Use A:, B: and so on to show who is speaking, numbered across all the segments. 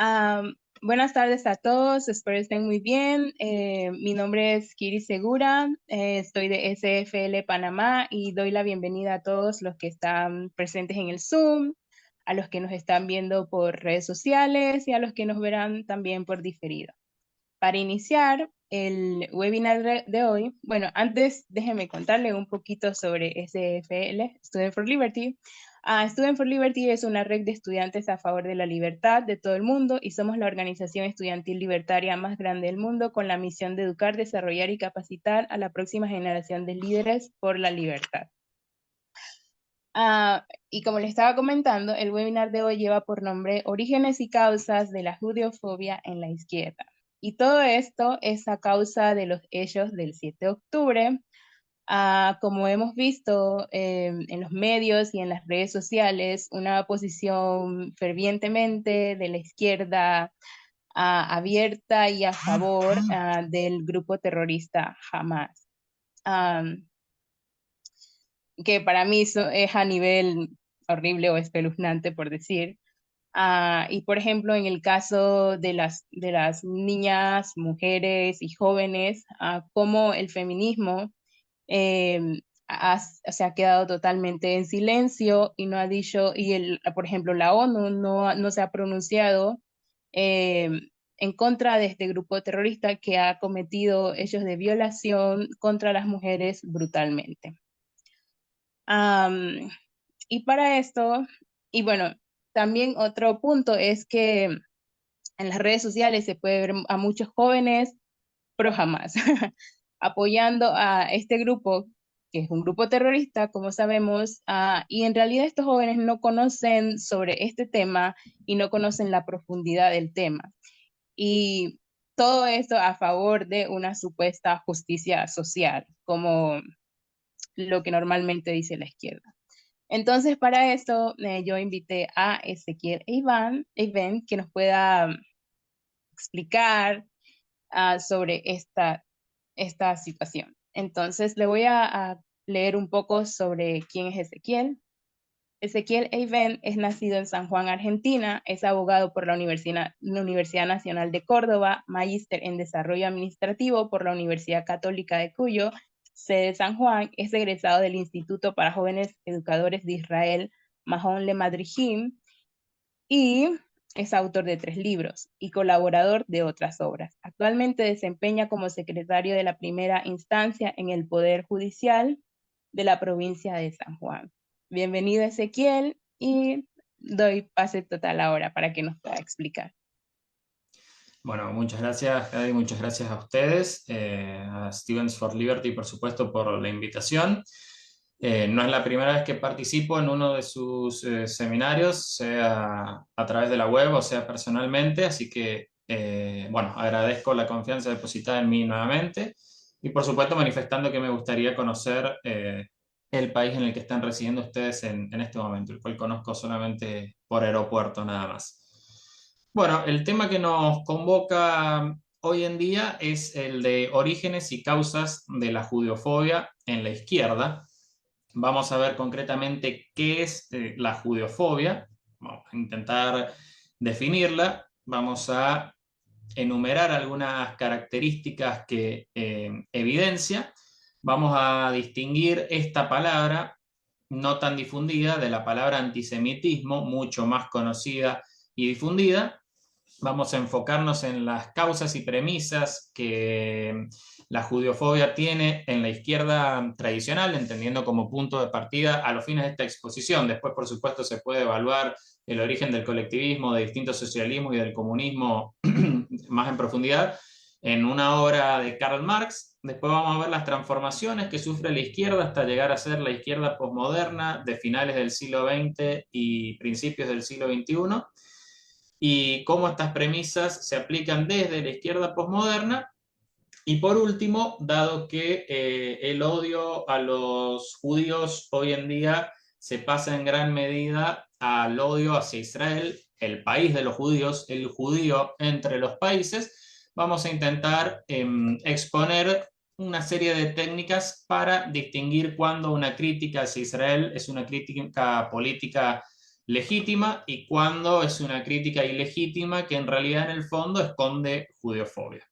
A: Am, Buenas tardes a todos, espero estén muy bien. Mi nombre es Kiri Segura, estoy de SFL Panamá y doy la bienvenida a todos los que están presentes en el Zoom, a los que nos están viendo por redes sociales y a los que nos verán también por diferido. Para iniciar el webinar de hoy, bueno, antes déjenme contarle un poquito sobre SFL, Student for Liberty. Student for Liberty es una red de estudiantes a favor de la libertad de todo el mundo y somos la organización estudiantil libertaria más grande del mundo con la misión de educar, desarrollar y capacitar a la próxima generación de líderes por la libertad. Y como les estaba comentando, el webinar de hoy lleva por nombre Orígenes y causas de la judeofobia en la izquierda. Y todo esto es a causa de los hechos del 7 de octubre. Como hemos visto en los medios y en las redes sociales, una posición fervientemente de la izquierda abierta y a favor del grupo terrorista Hamas. Que para mí es a nivel horrible o espeluznante, por decir. Y por ejemplo, en el caso de las niñas, mujeres y jóvenes, cómo el feminismo o sea, ha quedado totalmente en silencio y no ha dicho, por ejemplo, la ONU no se ha pronunciado eh, en contra de este grupo terrorista que ha cometido hechos de violación contra las mujeres brutalmente. Y para esto, y bueno, también otro punto es que en las redes sociales se puede ver a muchos jóvenes pro Hamas apoyando a este grupo, que es un grupo terrorista, como sabemos, y en realidad estos jóvenes no conocen sobre este tema y no conocen la profundidad del tema. Y todo esto a favor de una supuesta justicia social, como lo que normalmente dice la izquierda. Entonces, para esto, yo invité a Ezequiel Iván, que nos pueda explicar sobre esta situación. Entonces, le voy a leer un poco sobre quién es Ezequiel. Ezequiel Eiben es nacido en San Juan, Argentina, es abogado por la Universidad Nacional de Córdoba, magíster en Desarrollo Administrativo por la Universidad Católica de Cuyo, sede San Juan, es egresado del Instituto para Jóvenes Educadores de Israel, Mahon Le Madrijim, y es autor de 3 libros y colaborador de otras obras. Actualmente desempeña como secretario de la primera instancia en el Poder Judicial de la provincia de San Juan. Bienvenido, Ezequiel, y doy pase total ahora para que nos pueda explicar.
B: Bueno, muchas gracias, Gaby, muchas gracias a ustedes, a Students for Liberty, por supuesto, por la invitación. No es la primera vez que participo en uno de sus seminarios, sea a través de la web o sea personalmente, así que, bueno, agradezco la confianza depositada en mí nuevamente y, por supuesto, manifestando que me gustaría conocer el país en el que están residiendo ustedes en este momento, el cual conozco solamente por aeropuerto nada más. Bueno, el tema que nos convoca hoy en día es el de orígenes y causas de la judeofobia en la izquierda. Vamos a ver concretamente qué es la judeofobia. Vamos a intentar definirla. Vamos a enumerar algunas características que evidencia. Vamos a distinguir esta palabra no tan difundida de la palabra antisemitismo, mucho más conocida y difundida. Vamos a enfocarnos en las causas y premisas que la judeofobia tiene en la izquierda tradicional, entendiendo como punto de partida a los fines de esta exposición. Después, por supuesto, se puede evaluar el origen del colectivismo, de distintos socialismos y del comunismo más en profundidad en una obra de Karl Marx. Después vamos a ver las transformaciones que sufre la izquierda hasta llegar a ser la izquierda posmoderna de finales del siglo XX y principios del siglo XXI, y cómo estas premisas se aplican desde la izquierda posmoderna. Y por último, dado que el odio a los judíos hoy en día se pasa en gran medida al odio hacia Israel, el país de los judíos, el judío entre los países, vamos a intentar exponer una serie de técnicas para distinguir cuándo una crítica hacia Israel es una crítica política legítima y cuándo es una crítica ilegítima que en realidad en el fondo esconde judeofobia.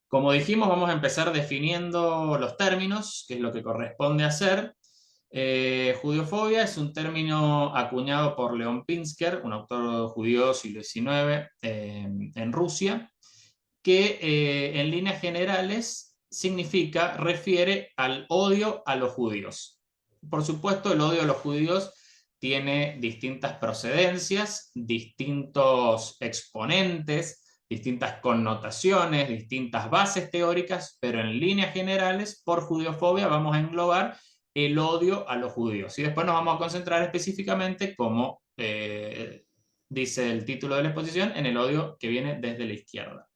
B: Como dijimos, vamos a empezar definiendo los términos, que es lo que corresponde hacer. Judeofobia es un término acuñado por Leon Pinsker, un autor judío siglo XIX en Rusia, que en líneas generales refiere al odio a los judíos. Por supuesto, el odio a los judíos tiene distintas procedencias, distintos exponentes, distintas connotaciones, distintas bases teóricas, pero en líneas generales, por judeofobia vamos a englobar el odio a los judíos. Y después nos vamos a concentrar específicamente, como dice el título de la exposición, en el odio que viene desde la izquierda.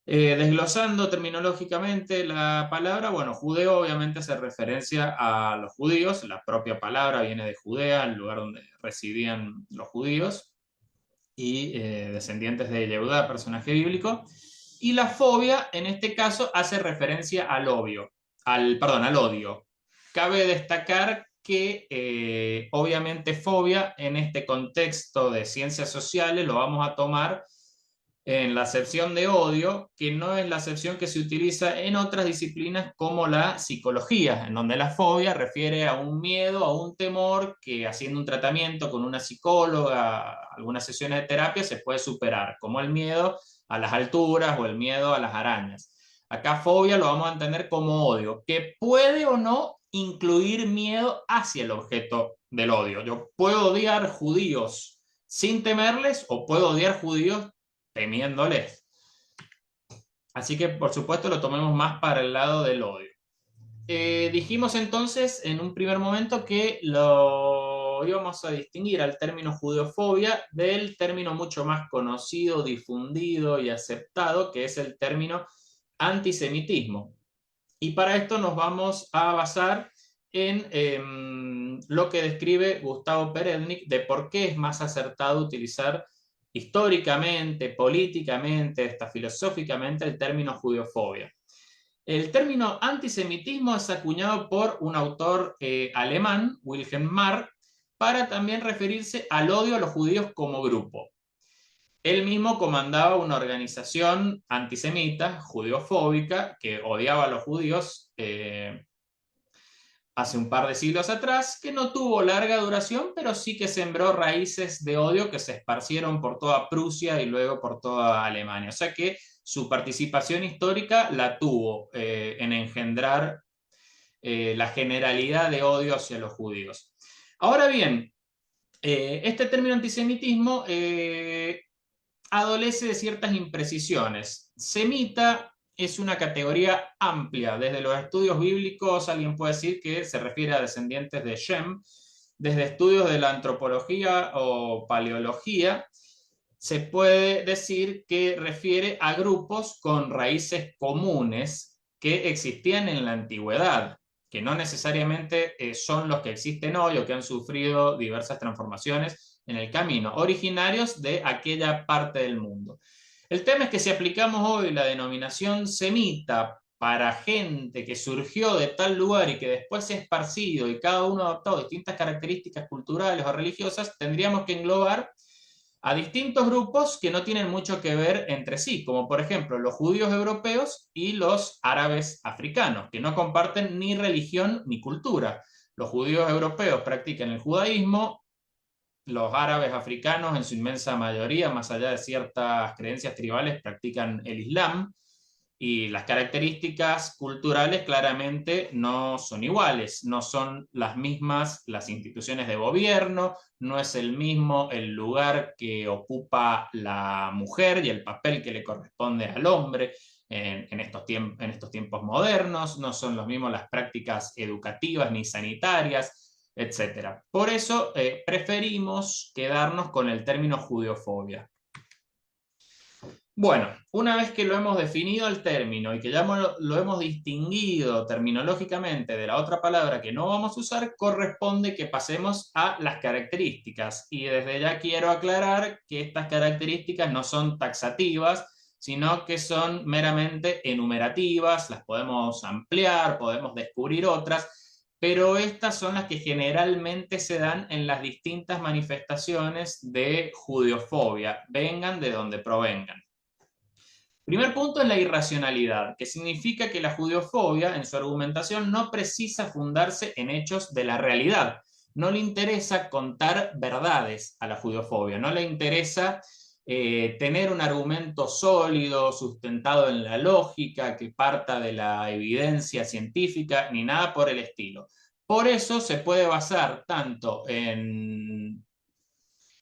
B: Desglosando terminológicamente la palabra, bueno, judeo obviamente hace referencia a los judíos, la propia palabra viene de Judea, el lugar donde residían los judíos, y descendientes de Yehudá, personaje bíblico, y la fobia en este caso hace referencia al odio. Cabe destacar que obviamente fobia en este contexto de ciencias sociales lo vamos a tomar en la acepción de odio, que no es la acepción que se utiliza en otras disciplinas como la psicología, en donde la fobia refiere a un miedo, a un temor que haciendo un tratamiento con una psicóloga, algunas sesiones de terapia se puede superar, como el miedo a las alturas o el miedo a las arañas. Acá fobia lo vamos a entender como odio, que puede o no incluir miedo hacia el objeto del odio. Yo puedo odiar judíos sin temerles o puedo odiar judíos temiéndoles. Así que, por supuesto, lo tomemos más para el lado del odio. Dijimos entonces en un primer momento que lo íbamos a distinguir al término judeofobia del término mucho más conocido, difundido y aceptado, que es el término antisemitismo. Y para esto nos vamos a basar en lo que describe Gustavo Perednik de por qué es más acertado utilizar históricamente, políticamente, hasta filosóficamente el término judeofobia. El término antisemitismo es acuñado por un autor alemán, Wilhelm Marr, para también referirse al odio a los judíos como grupo. Él mismo comandaba una organización antisemita, judeofóbica, que odiaba a los judíos hace un par de siglos atrás, que no tuvo larga duración, pero sí que sembró raíces de odio que se esparcieron por toda Prusia y luego por toda Alemania. O sea que su participación histórica la tuvo en engendrar la generalidad de odio hacia los judíos. Ahora bien, este término antisemitismo adolece de ciertas imprecisiones. Semita es una categoría amplia. Desde los estudios bíblicos, alguien puede decir que se refiere a descendientes de Shem. Desde estudios de la antropología o paleología, se puede decir que refiere a grupos con raíces comunes que existían en la antigüedad, que no necesariamente son los que existen hoy o que han sufrido diversas transformaciones en el camino, originarios de aquella parte del mundo. El tema es que si aplicamos hoy la denominación semita para gente que surgió de tal lugar y que después se ha esparcido y cada uno ha adoptado distintas características culturales o religiosas, tendríamos que englobar a distintos grupos que no tienen mucho que ver entre sí, como por ejemplo los judíos europeos y los árabes africanos, que no comparten ni religión ni cultura. Los judíos europeos practican el judaísmo, los árabes africanos en su inmensa mayoría, más allá de ciertas creencias tribales, practican el Islam, y las características culturales claramente no son iguales, no son las mismas las instituciones de gobierno, no es el mismo el lugar que ocupa la mujer y el papel que le corresponde al hombre en estos tiempos modernos, no son los mismos las prácticas educativas ni sanitarias, etc. Por eso preferimos quedarnos con el término judeofobia. Bueno, una vez que lo hemos definido el término y que ya lo hemos distinguido terminológicamente de la otra palabra que no vamos a usar, corresponde que pasemos a las características. Y desde ya quiero aclarar que estas características no son taxativas, sino que son meramente enumerativas, las podemos ampliar, podemos descubrir otras, pero estas son las que generalmente se dan en las distintas manifestaciones de judeofobia, vengan de donde provengan. Primer punto es la irracionalidad, que significa que la judeofobia, en su argumentación, no precisa fundarse en hechos de la realidad. No le interesa contar verdades a la judeofobia, no le interesa tener un argumento sólido, sustentado en la lógica, que parta de la evidencia científica, ni nada por el estilo. Por eso se puede basar tanto en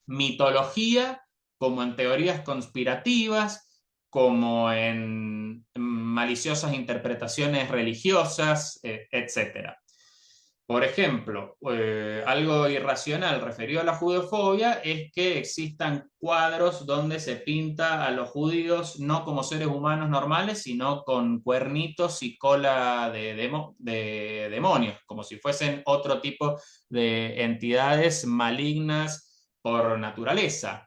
B: mitología como en teorías conspirativas, como en maliciosas interpretaciones religiosas, etc. Por ejemplo, algo irracional referido a la judeofobia es que existan cuadros donde se pinta a los judíos no como seres humanos normales, sino con cuernitos y cola de demonios, como si fuesen otro tipo de entidades malignas por naturaleza.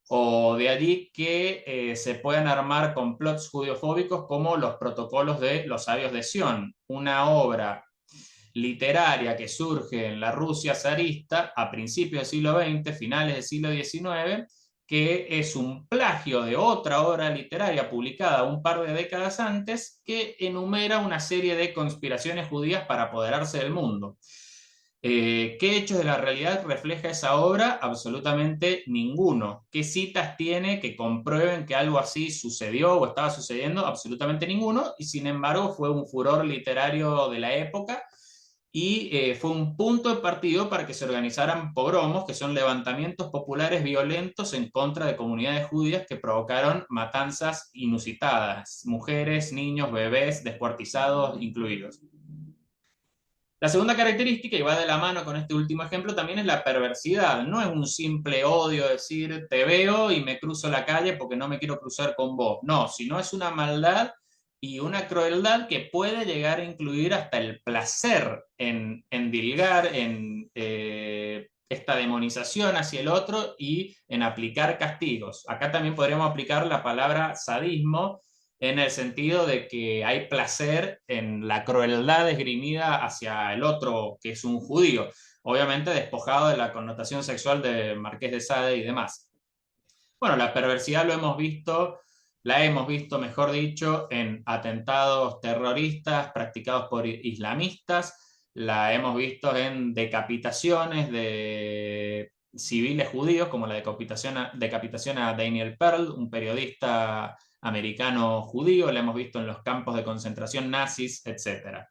B: O de allí que se puedan armar complots judeofóbicos como los protocolos de los sabios de Sion, una obra literaria que surge en la Rusia zarista a principios del siglo XX, finales del siglo XIX, que es un plagio de otra obra literaria publicada un par de décadas antes, que enumera una serie de conspiraciones judías para apoderarse del mundo. ¿Qué hechos de la realidad refleja esa obra? Absolutamente ninguno. ¿Qué citas tiene que comprueben que algo así sucedió o estaba sucediendo? Absolutamente ninguno. Y sin embargo fue un furor literario de la época y fue un punto de partido para que se organizaran pogromos, que son levantamientos populares violentos en contra de comunidades judías que provocaron matanzas inusitadas, mujeres, niños, bebés, descuartizados incluidos. La segunda característica, y va de la mano con este último ejemplo, también es la perversidad. No es un simple odio decir te veo y me cruzo la calle porque no me quiero cruzar con vos. No, sino es una maldad y una crueldad que puede llegar a incluir hasta el placer en endilgar, en esta demonización hacia el otro y en aplicar castigos. Acá también podríamos aplicar la palabra sadismo, en el sentido de que hay placer en la crueldad esgrimida hacia el otro, que es un judío, obviamente despojado de la connotación sexual de Marqués de Sade y demás. Bueno, la perversidad la hemos visto, mejor dicho, en atentados terroristas practicados por islamistas, la hemos visto en decapitaciones de civiles judíos, como la decapitación a Daniel Pearl, un periodista americano judío, la hemos visto en los campos de concentración nazis, etc.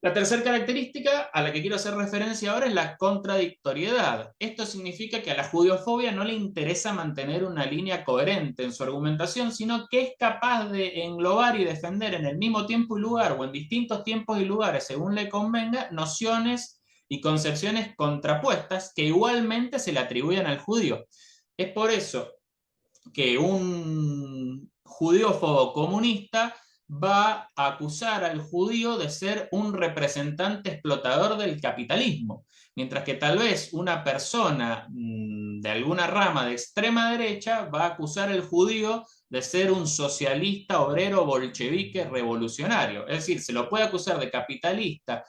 B: La tercera característica a la que quiero hacer referencia ahora es la contradictoriedad. Esto significa que a la judeofobia no le interesa mantener una línea coherente en su argumentación, sino que es capaz de englobar y defender en el mismo tiempo y lugar o en distintos tiempos y lugares, según le convenga, nociones y concepciones contrapuestas que igualmente se le atribuyen al judío. Es por eso que un judeófobo comunista va a acusar al judío de ser un representante explotador del capitalismo, mientras que tal vez una persona de alguna rama de extrema derecha va a acusar al judío de ser un socialista, obrero, bolchevique, revolucionario. Es decir, se lo puede acusar de capitalista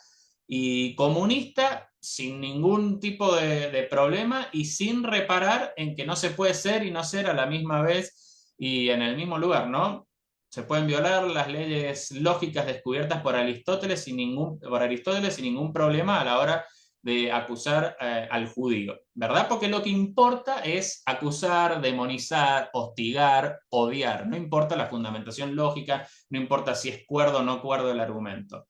B: y comunista sin ningún tipo de problema y sin reparar en que no se puede ser y no ser a la misma vez y en el mismo lugar, ¿no? Se pueden violar las leyes lógicas descubiertas por Aristóteles sin ningún problema a la hora de acusar al judío, ¿verdad? Porque lo que importa es acusar, demonizar, hostigar, odiar. No importa la fundamentación lógica, no importa si es cuerdo o no cuerdo el argumento.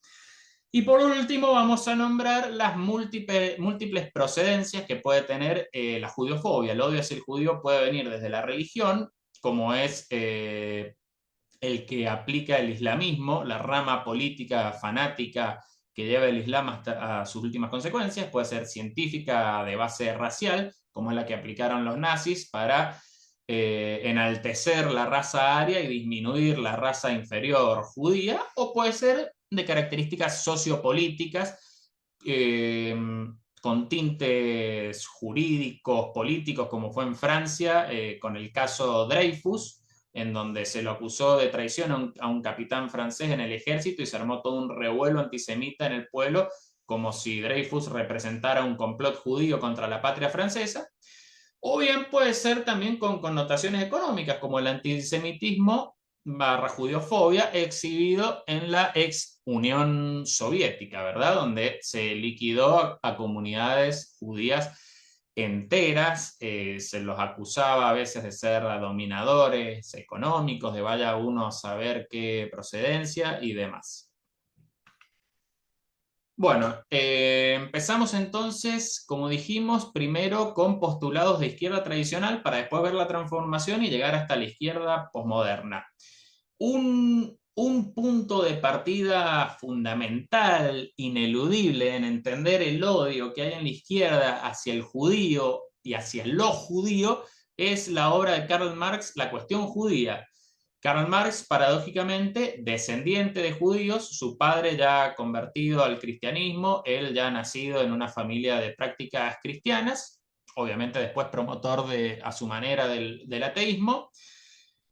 B: Y por último vamos a nombrar las múltiples procedencias que puede tener la judiofobia. El odio hacia el judío puede venir desde la religión, como es el que aplica el islamismo, la rama política fanática que lleva el Islam hasta a sus últimas consecuencias, puede ser científica de base racial, como es la que aplicaron los nazis para enaltecer la raza aria y disminuir la raza inferior judía, o puede ser de características sociopolíticas con tintes jurídicos, políticos, como fue en Francia con el caso Dreyfus, en donde se lo acusó de traición a un capitán francés en el ejército y se armó todo un revuelo antisemita en el pueblo como si Dreyfus representara un complot judío contra la patria francesa, o bien puede ser también con connotaciones económicas, como el antisemitismo barra judiofobia exhibido en la ex Unión Soviética, ¿verdad? Donde se liquidó a comunidades judías enteras, se los acusaba a veces de ser dominadores económicos, de vaya uno a saber qué procedencia y demás. Bueno, empezamos entonces, como dijimos, primero con postulados de izquierda tradicional para después ver la transformación y llegar hasta la izquierda posmoderna. Un punto de partida fundamental, ineludible en entender el odio que hay en la izquierda hacia el judío y hacia lo judío es la obra de Karl Marx, La cuestión judía. Karl Marx, paradójicamente, descendiente de judíos, su padre ya convertido al cristianismo, él ya nacido en una familia de prácticas cristianas, obviamente después promotor a su manera del ateísmo,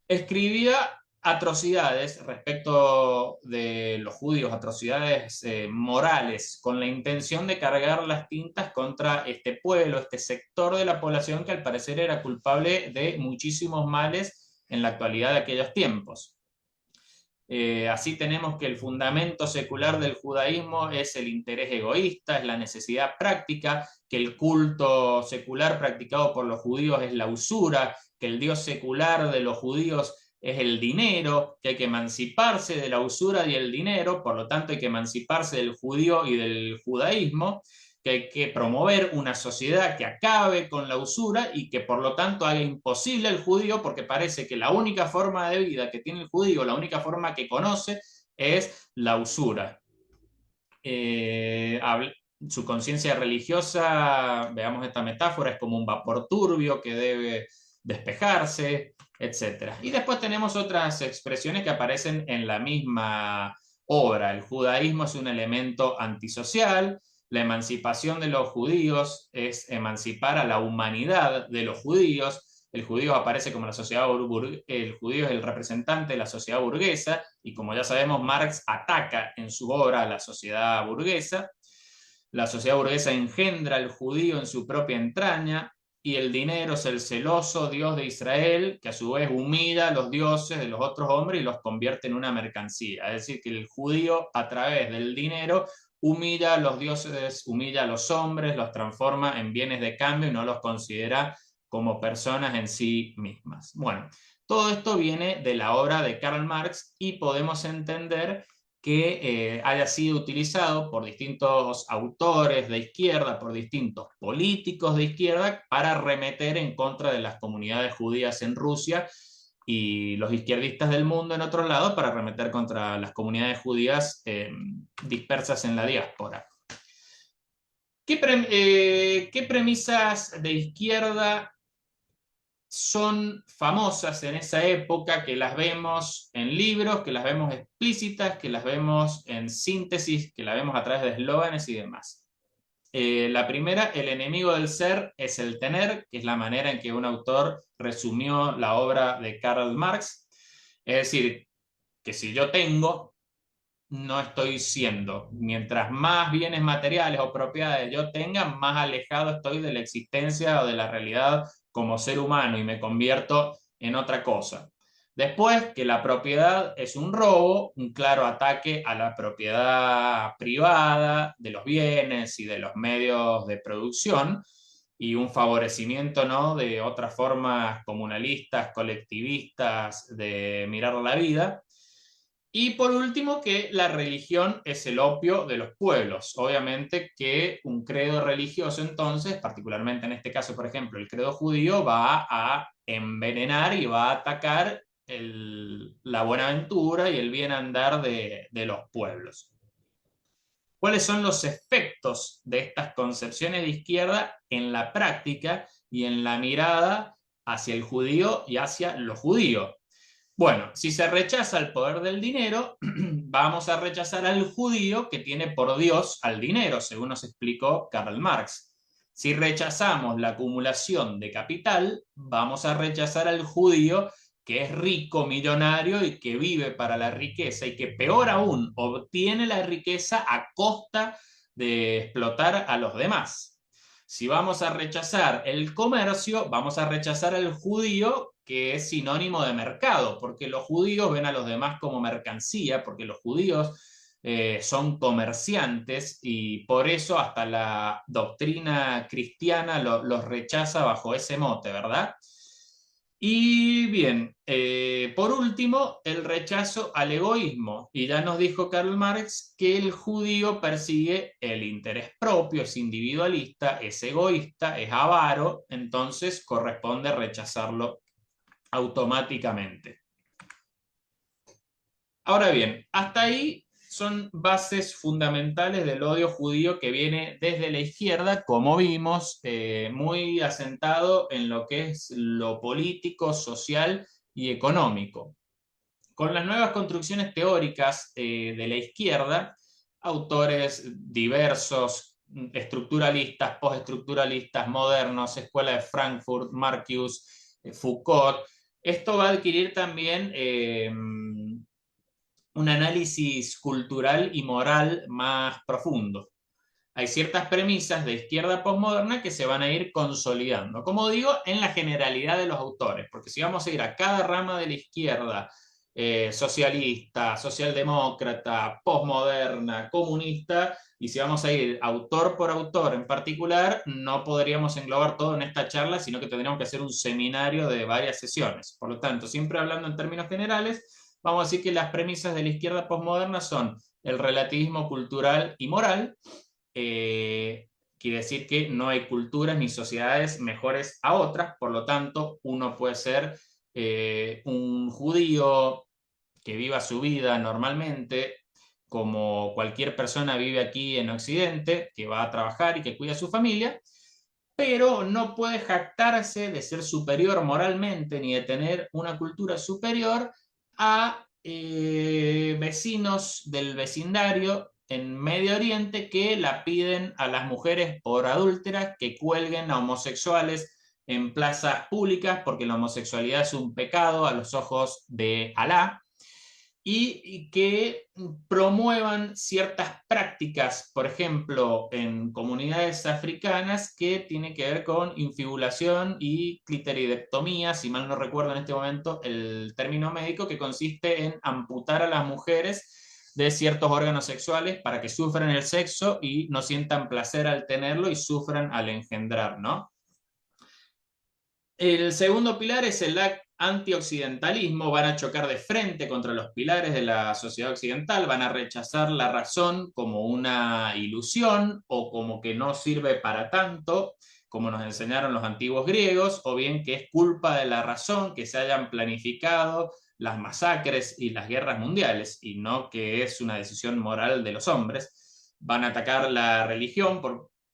B: escribía atrocidades respecto de los judíos, atrocidades morales, con la intención de cargar las tintas contra este pueblo, este sector de la población que al parecer era culpable de muchísimos males en la actualidad de aquellos tiempos. Así tenemos que el fundamento secular del judaísmo es el interés egoísta, es la necesidad práctica, que el culto secular practicado por los judíos es la usura, que el dios secular de los judíos es el dinero, que hay que emanciparse de la usura y el dinero, por lo tanto hay que emanciparse del judío y del judaísmo, que hay que promover una sociedad que acabe con la usura y que por lo tanto haga imposible el judío, porque parece que la única forma de vida que tiene el judío, la única forma que conoce, es la usura. Su conciencia religiosa, veamos esta metáfora, es como un vapor turbio que debe despejarse, etc. Y después tenemos otras expresiones que aparecen en la misma obra. El judaísmo es un elemento antisocial, la emancipación de los judíos es emancipar a la humanidad de los judíos. El judío aparece como la sociedad el judío es el representante de la sociedad burguesa y como ya sabemos Marx ataca en su obra a la sociedad burguesa. La sociedad burguesa engendra al judío en su propia entraña y el dinero es el celoso Dios de Israel que a su vez humilla a los dioses de los otros hombres y los convierte en una mercancía. Es decir, que el judío a través del dinero humilla a los dioses, humilla a los hombres, los transforma en bienes de cambio y no los considera como personas en sí mismas. Bueno, todo esto viene de la obra de Karl Marx y podemos entender que haya sido utilizado por distintos autores de izquierda, por distintos políticos de izquierda, para arremeter en contra de las comunidades judías en Rusia y los izquierdistas del mundo en otro lado para arremeter contra las comunidades judías dispersas en la diáspora. ¿Qué premisas de izquierda son famosas en esa época, que las vemos en libros, que las vemos explícitas, que las vemos en síntesis, que las vemos a través de eslóganes y demás? La primera, el enemigo del ser es el tener, que es la manera en que un autor resumió la obra de Karl Marx. Es decir, que si yo tengo, no estoy siendo. Mientras más bienes materiales o propiedades yo tenga, más alejado estoy de la existencia o de la realidad como ser humano y me convierto en otra cosa. Después, que la propiedad es un robo, un claro ataque a la propiedad privada de los bienes y de los medios de producción y un favorecimiento, ¿no?, de otras formas comunalistas, colectivistas de mirar la vida. Y por último, que la religión es el opio de los pueblos. Obviamente que un credo religioso entonces, particularmente en este caso, por ejemplo, el credo judío, va a envenenar y va a atacar la buenaventura y el bien andar de los pueblos. ¿Cuáles son los efectos de estas concepciones de izquierda en la práctica y en la mirada hacia el judío y hacia lo judío? Bueno, si se rechaza el poder del dinero, vamos a rechazar al judío que tiene por Dios al dinero, según nos explicó Karl Marx. Si rechazamos la acumulación de capital, vamos a rechazar al judío que es rico, millonario y que vive para la riqueza y que peor aún obtiene la riqueza a costa de explotar a los demás. Si vamos a rechazar el comercio, vamos a rechazar al judío, que es sinónimo de mercado, porque los judíos ven a los demás como mercancía, porque los judíos son comerciantes y por eso hasta la doctrina cristiana los rechaza bajo ese mote, ¿verdad? Y bien, por último, el rechazo al egoísmo. Y ya nos dijo Karl Marx que el judío persigue el interés propio, es individualista, es egoísta, es avaro, entonces corresponde rechazarlo automáticamente. Ahora bien, hasta ahí son bases fundamentales del odio judío que viene desde la izquierda, como vimos, muy asentado en lo que es lo político, social y económico. Con las nuevas construcciones teóricas de la izquierda, autores diversos, estructuralistas, postestructuralistas, modernos, Escuela de Frankfurt, Marcuse, Foucault, esto va a adquirir también un análisis cultural y moral más profundo. Hay ciertas premisas de izquierda postmoderna que se van a ir consolidando, como digo, en la generalidad de los autores, porque si vamos a ir a cada rama de la izquierda, socialista, socialdemócrata, postmoderna, comunista, y si vamos a ir autor por autor en particular, no podríamos englobar todo en esta charla, sino que tendríamos que hacer un seminario de varias sesiones. Por lo tanto, siempre hablando en términos generales, vamos a decir que las premisas de la izquierda postmoderna son el relativismo cultural y moral. Quiere decir que no hay culturas ni sociedades mejores a otras, por lo tanto, uno puede ser un judío que viva su vida normalmente, como cualquier persona vive aquí en Occidente, que va a trabajar y que cuida a su familia, pero no puede jactarse de ser superior moralmente ni de tener una cultura superior a vecinos del vecindario en Medio Oriente que la piden a las mujeres por adúlteras que cuelguen a homosexuales en plazas públicas porque la homosexualidad es un pecado a los ojos de Alá y que promuevan ciertas prácticas, por ejemplo, en comunidades africanas que tienen que ver con infibulación y clitoridectomía, si mal no recuerdo en este momento el término médico, que consiste en amputar a las mujeres de ciertos órganos sexuales para que sufran el sexo y no sientan placer al tenerlo y sufran al engendrar, ¿no? El segundo pilar es el antioccidentalismo, van a chocar de frente contra los pilares de la sociedad occidental, van a rechazar la razón como una ilusión o como que no sirve para tanto, como nos enseñaron los antiguos griegos, o bien que es culpa de la razón que se hayan planificado las masacres y las guerras mundiales, y no que es una decisión moral de los hombres. Van a atacar la religión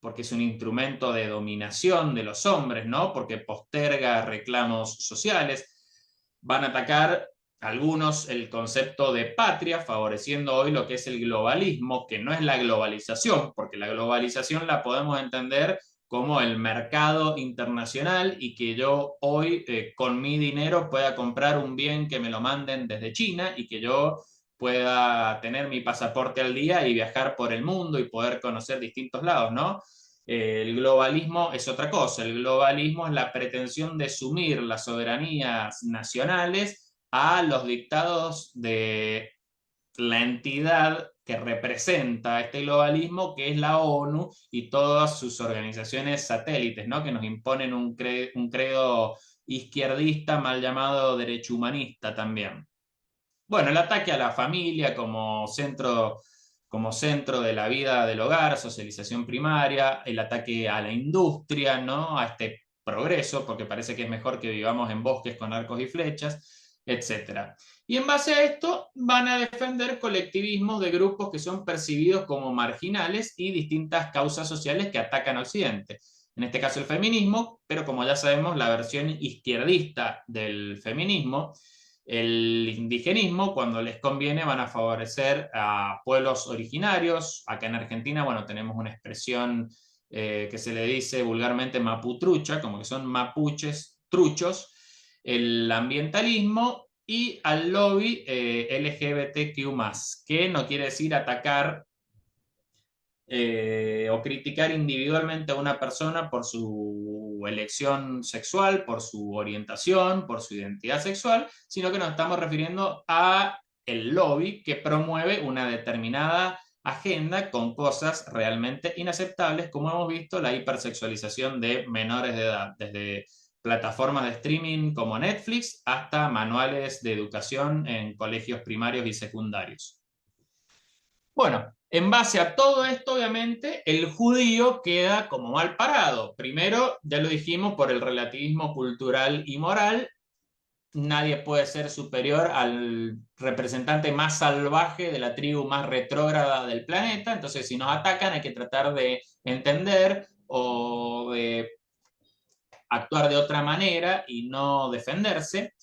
B: porque es un instrumento de dominación de los hombres, ¿no? Porque posterga reclamos sociales. Van a atacar algunos el concepto de patria, favoreciendo hoy lo que es el globalismo, que no es la globalización, porque la globalización la podemos entender como el mercado internacional y que yo hoy con mi dinero pueda comprar un bien que me lo manden desde China y que yo pueda tener mi pasaporte al día y viajar por el mundo y poder conocer distintos lados, ¿no? El globalismo es otra cosa, el globalismo es la pretensión de sumir las soberanías nacionales a los dictados de la entidad que representa este globalismo, que es la ONU y todas sus organizaciones satélites, ¿no? Que nos imponen un credo izquierdista mal llamado derecho humanista también. Bueno, el ataque a la familia como centro de la vida del hogar, socialización primaria, el ataque a la industria, ¿no? A este progreso, porque parece que es mejor que vivamos en bosques con arcos y flechas, etcétera. Y en base a esto van a defender colectivismos de grupos que son percibidos como marginales y distintas causas sociales que atacan a Occidente. En este caso el feminismo, pero como ya sabemos, la versión izquierdista del feminismo, el indigenismo, cuando les conviene, van a favorecer a pueblos originarios. Acá en Argentina, bueno, tenemos una expresión que se le dice vulgarmente maputrucha, como que son mapuches truchos, el ambientalismo y al lobby LGBTQ+, que no quiere decir atacar o criticar individualmente a una persona por su elección sexual, por su orientación, por su identidad sexual, sino que nos estamos refiriendo a el lobby que promueve una determinada agenda con cosas realmente inaceptables, como hemos visto, la hipersexualización de menores de edad, desde plataformas de streaming como Netflix hasta manuales de educación en colegios primarios y secundarios. Bueno, en base a todo esto, obviamente, el judío queda como mal parado. Primero, ya lo dijimos, por el relativismo cultural y moral, nadie puede ser superior al representante más salvaje de la tribu más retrógrada del planeta. Entonces, si nos atacan, hay que tratar de entender o de actuar de otra manera y no defenderse.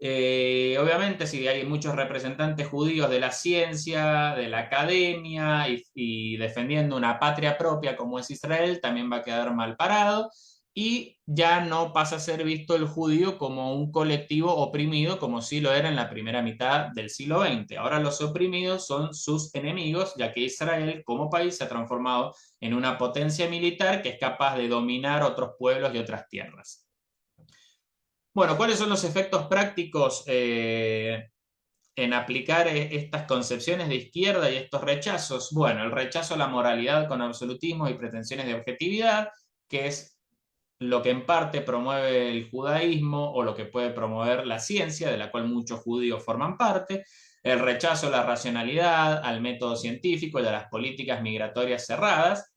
B: Obviamente, si hay muchos representantes judíos de la ciencia, de la academia y defendiendo una patria propia como es Israel, también va a quedar mal parado y ya no pasa a ser visto el judío como un colectivo oprimido como sí lo era en la primera mitad del siglo XX. Ahora los oprimidos son sus enemigos, ya que Israel como país se ha transformado en una potencia militar que es capaz de dominar otros pueblos y otras tierras. Bueno, ¿cuáles son los efectos prácticos en aplicar estas concepciones de izquierda y estos rechazos? Bueno, el rechazo a la moralidad con absolutismo y pretensiones de objetividad, que es lo que en parte promueve el judaísmo o lo que puede promover la ciencia, de la cual muchos judíos forman parte, el rechazo a la racionalidad, al método científico y a las políticas migratorias cerradas.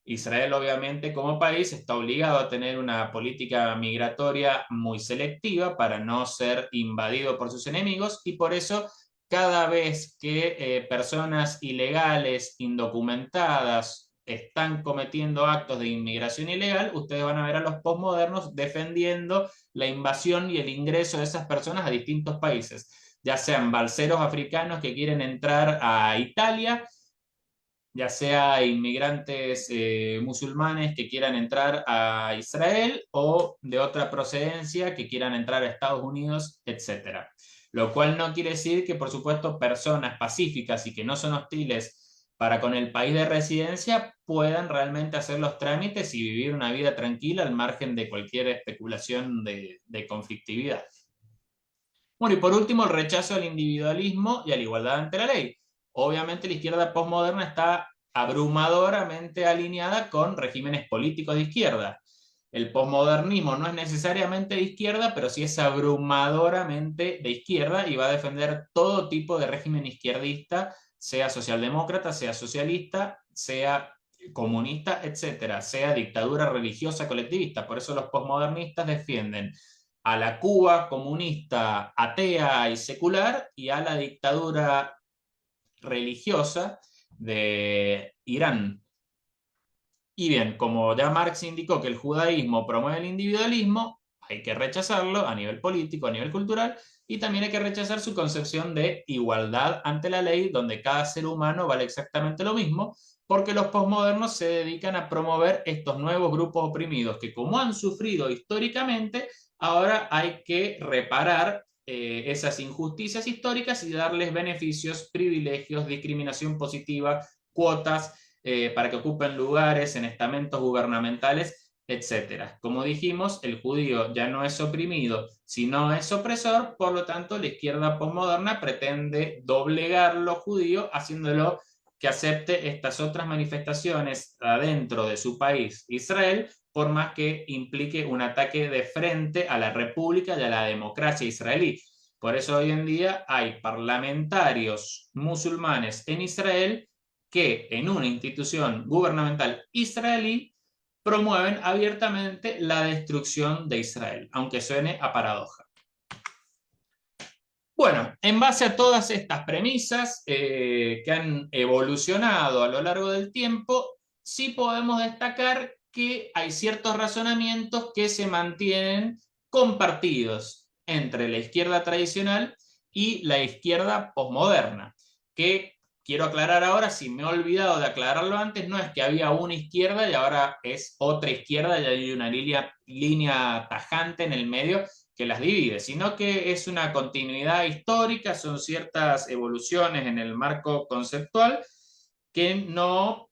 B: Israel, obviamente, como país, está obligado a tener una política migratoria muy selectiva para no ser invadido por sus enemigos y por eso cada vez que personas ilegales, indocumentadas, están cometiendo actos de inmigración ilegal, ustedes van a ver a los postmodernos defendiendo la invasión y el ingreso de esas personas a distintos países, ya sean balseros africanos que quieren entrar a Italia, ya sea inmigrantes musulmanes que quieran entrar a Israel o de otra procedencia que quieran entrar a Estados Unidos, etcétera. Lo cual no quiere decir que, por supuesto, personas pacíficas y que no son hostiles para con el país de residencia puedan realmente hacer los trámites y vivir una vida tranquila al margen de cualquier especulación de conflictividad. Bueno, y por último, el rechazo al individualismo y a la igualdad ante la ley. Obviamente la izquierda postmoderna está abrumadoramente alineada con regímenes políticos de izquierda. El postmodernismo no es necesariamente de izquierda, pero sí es abrumadoramente de izquierda y va a defender todo tipo de régimen izquierdista, sea socialdemócrata, sea socialista, sea comunista, etcétera, sea dictadura religiosa colectivista. Por eso los postmodernistas defienden a la Cuba comunista, atea y secular y a la dictadura religiosa de Irán. Y bien, como ya Marx indicó que el judaísmo promueve el individualismo, hay que rechazarlo a nivel político, a nivel cultural, y también hay que rechazar su concepción de igualdad ante la ley, donde cada ser humano vale exactamente lo mismo, porque los posmodernos se dedican a promover estos nuevos grupos oprimidos que, como han sufrido históricamente, ahora hay que reparar esas injusticias históricas y darles beneficios, privilegios, discriminación positiva, cuotas para que ocupen lugares en estamentos gubernamentales, etcétera. Como dijimos, el judío ya no es oprimido, sino es opresor, por lo tanto, la izquierda postmoderna pretende doblegar lo judío, haciéndolo que acepte estas otras manifestaciones adentro de su país, Israel, por más que implique un ataque de frente a la república y a la democracia israelí. Por eso hoy en día hay parlamentarios musulmanes en Israel que en una institución gubernamental israelí promueven abiertamente la destrucción de Israel, aunque suene a paradoja. Bueno, en base a todas estas premisas que han evolucionado a lo largo del tiempo, sí podemos destacar que hay ciertos razonamientos que se mantienen compartidos entre la izquierda tradicional y la izquierda posmoderna, que quiero aclarar ahora, si me he olvidado de aclararlo antes, no es que había una izquierda y ahora es otra izquierda y hay una línea tajante en el medio que las divide, sino que es una continuidad histórica, son ciertas evoluciones en el marco conceptual que no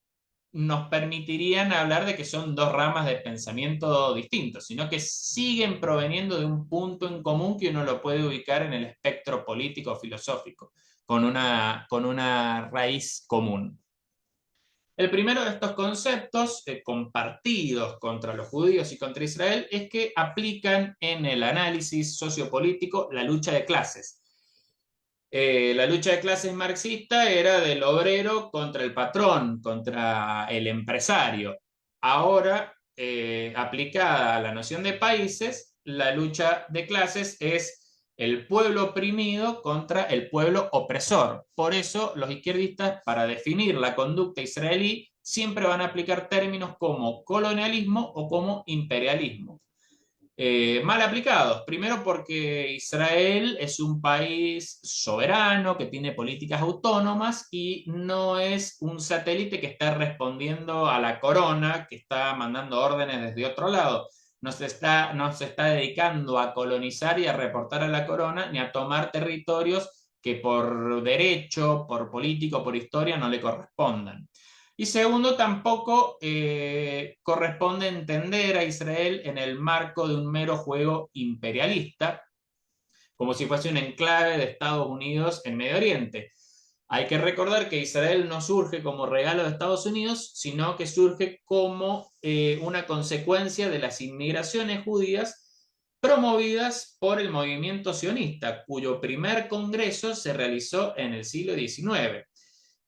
B: nos permitirían hablar de que son dos ramas de pensamiento distintos, sino que siguen proveniendo de un punto en común que uno lo puede ubicar en el espectro político o filosófico, con una raíz común. El primero de estos conceptos compartidos contra los judíos y contra Israel es que aplican en el análisis sociopolítico la lucha de clases. La lucha de clases marxista era del obrero contra el patrón, contra el empresario. Ahora, aplicada a la noción de países, la lucha de clases es el pueblo oprimido contra el pueblo opresor. Por eso, los izquierdistas, para definir la conducta israelí, siempre van a aplicar términos como colonialismo o como imperialismo. Mal aplicados. Primero porque Israel es un país soberano que tiene políticas autónomas y no es un satélite que está respondiendo a la corona, que está mandando órdenes desde otro lado. No se está dedicando a colonizar y a reportar a la corona, ni a tomar territorios que por derecho, por político, por historia no le correspondan. Y segundo, tampoco corresponde entender a Israel en el marco de un mero juego imperialista, como si fuese un enclave de Estados Unidos en Medio Oriente. Hay que recordar que Israel no surge como regalo de Estados Unidos, sino que surge como una consecuencia de las inmigraciones judías promovidas por el movimiento sionista, cuyo primer congreso se realizó en el siglo XIX.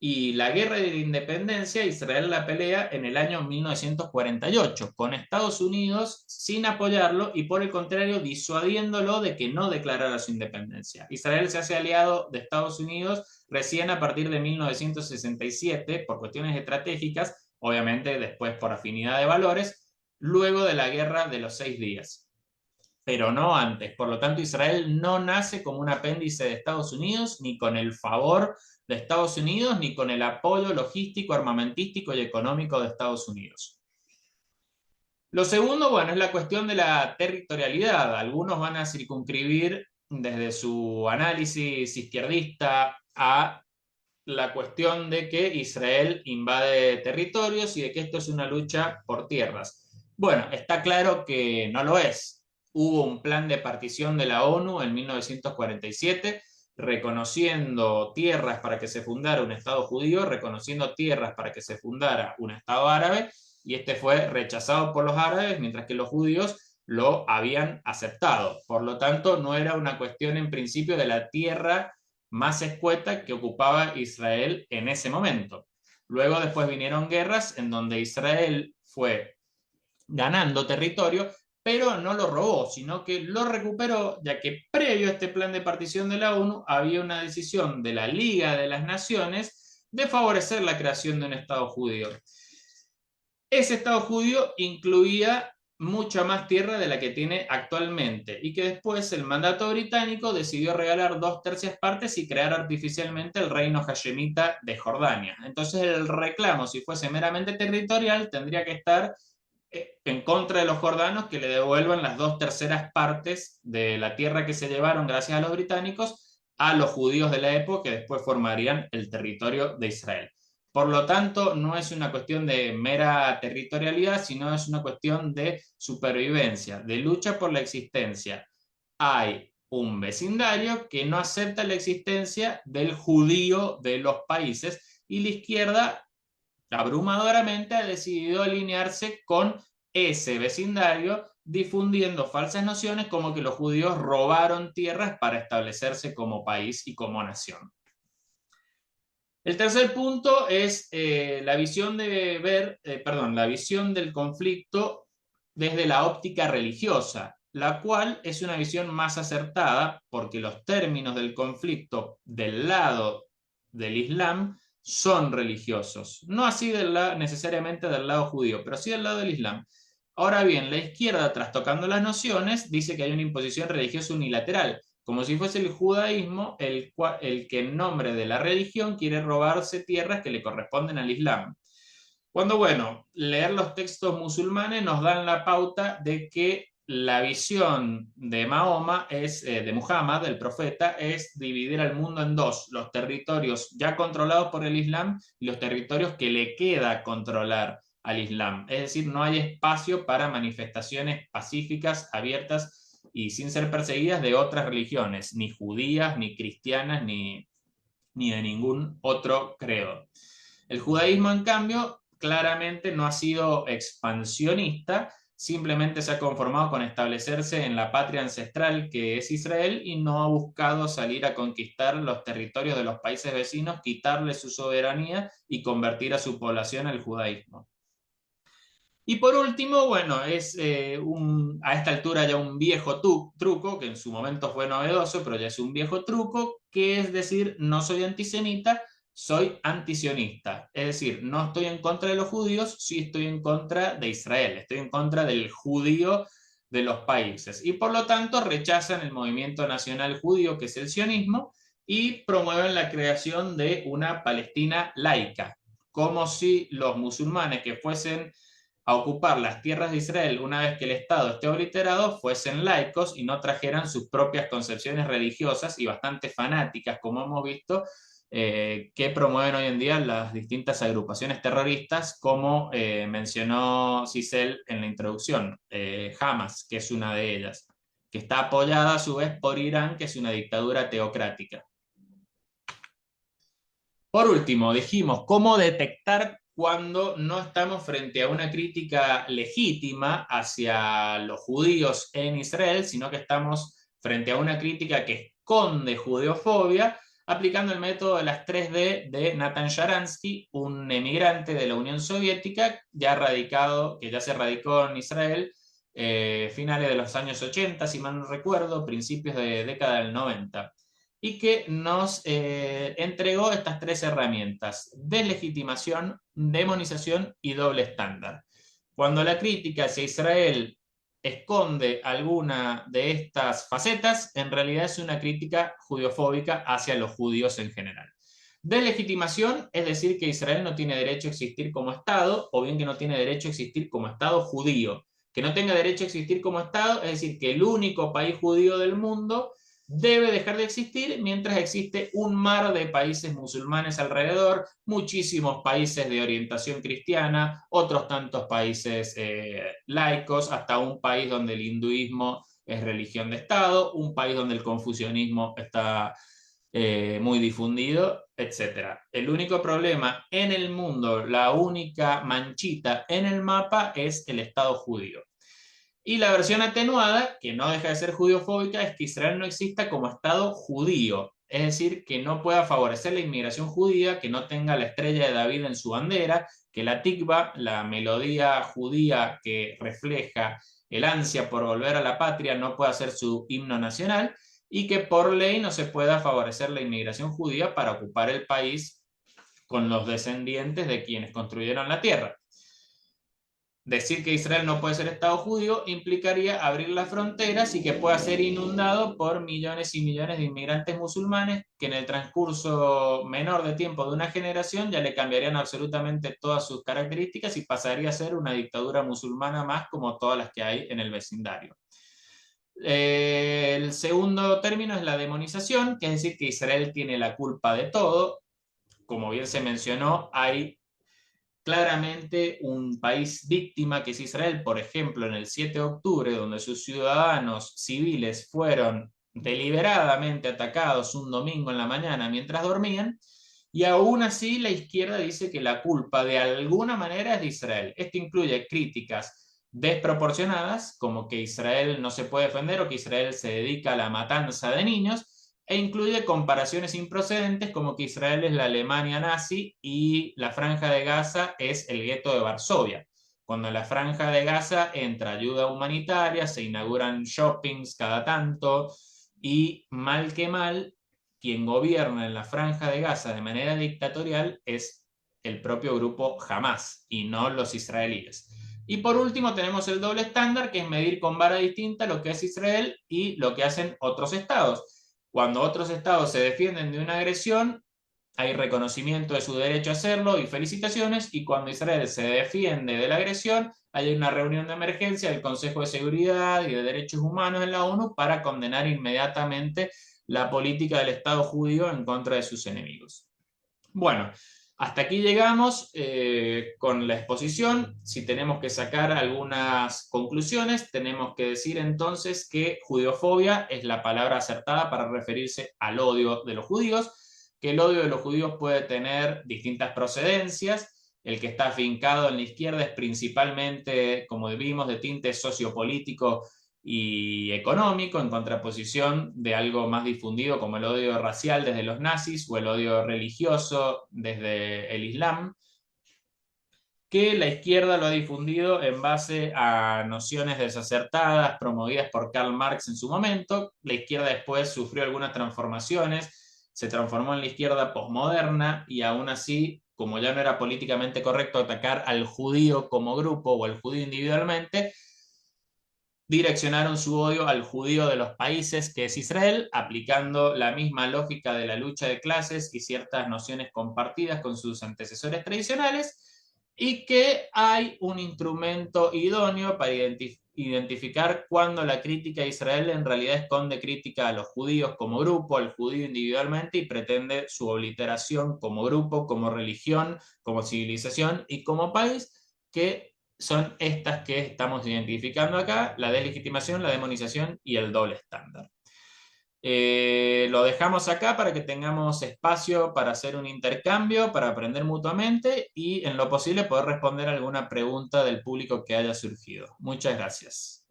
B: Y la guerra de la independencia, Israel la pelea en el año 1948, con Estados Unidos sin apoyarlo y por el contrario disuadiéndolo de que no declarara su independencia. Israel se hace aliado de Estados Unidos recién a partir de 1967 por cuestiones estratégicas, obviamente después por afinidad de valores, luego de la guerra de los 6 días, pero no antes. Por lo tanto, Israel no nace como un apéndice de Estados Unidos, ni con el favor de Estados Unidos, ni con el apoyo logístico, armamentístico y económico de Estados Unidos. Lo segundo, bueno, es la cuestión de la territorialidad. Algunos van a circunscribir desde su análisis izquierdista a la cuestión de que Israel invade territorios y de que esto es una lucha por tierras. Bueno, está claro que no lo es. Hubo un plan de partición de la ONU en 1947, reconociendo tierras para que se fundara un Estado judío, reconociendo tierras para que se fundara un Estado árabe, y este fue rechazado por los árabes, mientras que los judíos lo habían aceptado. Por lo tanto, no era una cuestión en principio de la tierra más escueta que ocupaba Israel en ese momento. Luego después vinieron guerras en donde Israel fue ganando territorio, pero no lo robó, sino que lo recuperó, ya que previo a este plan de partición de la ONU había una decisión de la Liga de las Naciones de favorecer la creación de un Estado judío. Ese Estado judío incluía mucha más tierra de la que tiene actualmente y que después el mandato británico decidió regalar 2/3 partes y crear artificialmente el reino hashemita de Jordania. Entonces el reclamo, si fuese meramente territorial, tendría que estar en contra de los jordanos que le devuelvan las 2/3 partes de la tierra que se llevaron gracias a los británicos a los judíos de la época que después formarían el territorio de Israel. Por lo tanto, no es una cuestión de mera territorialidad, sino es una cuestión de supervivencia, de lucha por la existencia. Hay un vecindario que no acepta la existencia del judío de los países y la izquierda abrumadoramente ha decidido alinearse con ese vecindario, difundiendo falsas nociones como que los judíos robaron tierras para establecerse como país y como nación. El tercer punto es la visión la visión del conflicto desde la óptica religiosa, la cual es una visión más acertada porque los términos del conflicto del lado del Islam son religiosos, no así necesariamente del lado judío, pero sí del lado del Islam. Ahora bien, la izquierda, trastocando las nociones, dice que hay una imposición religiosa unilateral, como si fuese el judaísmo el que en nombre de la religión quiere robarse tierras que le corresponden al Islam. Cuando, bueno, leer los textos musulmanes nos dan la pauta de que la visión de Mahoma de Muhammad, el profeta, es dividir al mundo en dos: los territorios ya controlados por el Islam y los territorios que le queda controlar al Islam. Es decir, no hay espacio para manifestaciones pacíficas, abiertas y sin ser perseguidas de otras religiones, ni judías, ni cristianas, ni de ningún otro credo. El judaísmo, en cambio, claramente no ha sido expansionista, simplemente se ha conformado con establecerse en la patria ancestral que es Israel y no ha buscado salir a conquistar los territorios de los países vecinos, quitarle su soberanía y convertir a su población al judaísmo. Y por último, bueno, es a esta altura ya un viejo truco, que en su momento fue novedoso, pero ya es un viejo truco, que es decir, no soy antisemita, soy antisionista. Es decir, no estoy en contra de los judíos, sí estoy en contra de Israel, estoy en contra del judío de los países. Y por lo tanto rechazan el movimiento nacional judío, que es el sionismo, y promueven la creación de una Palestina laica, como si los musulmanes que fuesen a ocupar las tierras de Israel una vez que el Estado esté obliterado fuesen laicos y no trajeran sus propias concepciones religiosas y bastante fanáticas, como hemos visto, que promueven hoy en día las distintas agrupaciones terroristas, como mencionó Cisel en la introducción, Hamas, que es una de ellas, que está apoyada a su vez por Irán, que es una dictadura teocrática. Por último, dijimos cómo detectar cuando no estamos frente a una crítica legítima hacia los judíos en Israel, sino que estamos frente a una crítica que esconde judeofobia, aplicando el método de las 3D de Natan Sharansky, un emigrante de la Unión Soviética ya radicado, que ya se radicó en Israel finales de los años 80, si mal no recuerdo, principios de década del 90, y que nos entregó estas tres herramientas: deslegitimación, demonización y doble estándar. Cuando la crítica hacia Israel esconde alguna de estas facetas, en realidad es una crítica judeofóbica hacia los judíos en general. Deslegitimación es decir que Israel no tiene derecho a existir como Estado, o bien que no tiene derecho a existir como Estado judío. Que no tenga derecho a existir como Estado es decir que el único país judío del mundo debe dejar de existir mientras existe un mar de países musulmanes alrededor, muchísimos países de orientación cristiana, otros tantos países laicos, hasta un país donde el hinduismo es religión de Estado, un país donde el confucianismo está muy difundido, etc. El único problema en el mundo, la única manchita en el mapa es el Estado judío. Y la versión atenuada, que no deja de ser judiofóbica, es que Israel no exista como Estado judío, es decir, que no pueda favorecer la inmigración judía, que no tenga la estrella de David en su bandera, que la tikva, la melodía judía que refleja el ansia por volver a la patria, no pueda ser su himno nacional, y que por ley no se pueda favorecer la inmigración judía para ocupar el país con los descendientes de quienes construyeron la tierra. Decir que Israel no puede ser Estado judío implicaría abrir las fronteras y que pueda ser inundado por millones y millones de inmigrantes musulmanes que en el transcurso menor de tiempo de una generación ya le cambiarían absolutamente todas sus características y pasaría a ser una dictadura musulmana más como todas las que hay en el vecindario. El segundo término es la demonización, que es decir que Israel tiene la culpa de todo. Como bien se mencionó, hay claramente un país víctima que es Israel, por ejemplo, en el 7 de octubre, donde sus ciudadanos civiles fueron deliberadamente atacados un domingo en la mañana mientras dormían, y aún así la izquierda dice que la culpa de alguna manera es de Israel. Esto incluye críticas desproporcionadas, como que Israel no se puede defender o que Israel se dedica a la matanza de niños, e incluye comparaciones improcedentes como que Israel es la Alemania nazi y la Franja de Gaza es el gueto de Varsovia. Cuando en la Franja de Gaza entra ayuda humanitaria, se inauguran shoppings cada tanto y mal que mal, quien gobierna en la Franja de Gaza de manera dictatorial es el propio grupo Hamas y no los israelíes. Y por último tenemos el doble estándar, que es medir con vara distinta lo que es Israel y lo que hacen otros estados. Cuando otros estados se defienden de una agresión, hay reconocimiento de su derecho a hacerlo y felicitaciones, y cuando Israel se defiende de la agresión, hay una reunión de emergencia del Consejo de Seguridad y de Derechos Humanos en la ONU para condenar inmediatamente la política del Estado judío en contra de sus enemigos. Bueno, hasta aquí llegamos con la exposición. Si tenemos que sacar algunas conclusiones, tenemos que decir entonces que judeofobia es la palabra acertada para referirse al odio de los judíos, que el odio de los judíos puede tener distintas procedencias. El que está afincado en la izquierda es principalmente, como vimos, de tinte sociopolítico y económico, en contraposición de algo más difundido como el odio racial desde los nazis o el odio religioso desde el Islam, que la izquierda lo ha difundido en base a nociones desacertadas promovidas por Karl Marx en su momento. La izquierda después sufrió algunas transformaciones, se transformó en la izquierda posmoderna y aún así, como ya no era políticamente correcto atacar al judío como grupo o al judío individualmente, direccionaron su odio al judío de los países, que es Israel, aplicando la misma lógica de la lucha de clases y ciertas nociones compartidas con sus antecesores tradicionales, y que hay un instrumento idóneo para identificar cuando la crítica a Israel en realidad esconde crítica a los judíos como grupo, al judío individualmente, y pretende su obliteración como grupo, como religión, como civilización y como país, que son estas que estamos identificando acá: la deslegitimación, la demonización y el doble estándar. Lo dejamos acá para que tengamos espacio para hacer un intercambio, para aprender mutuamente y en lo posible poder responder alguna pregunta del público que haya surgido. Muchas gracias.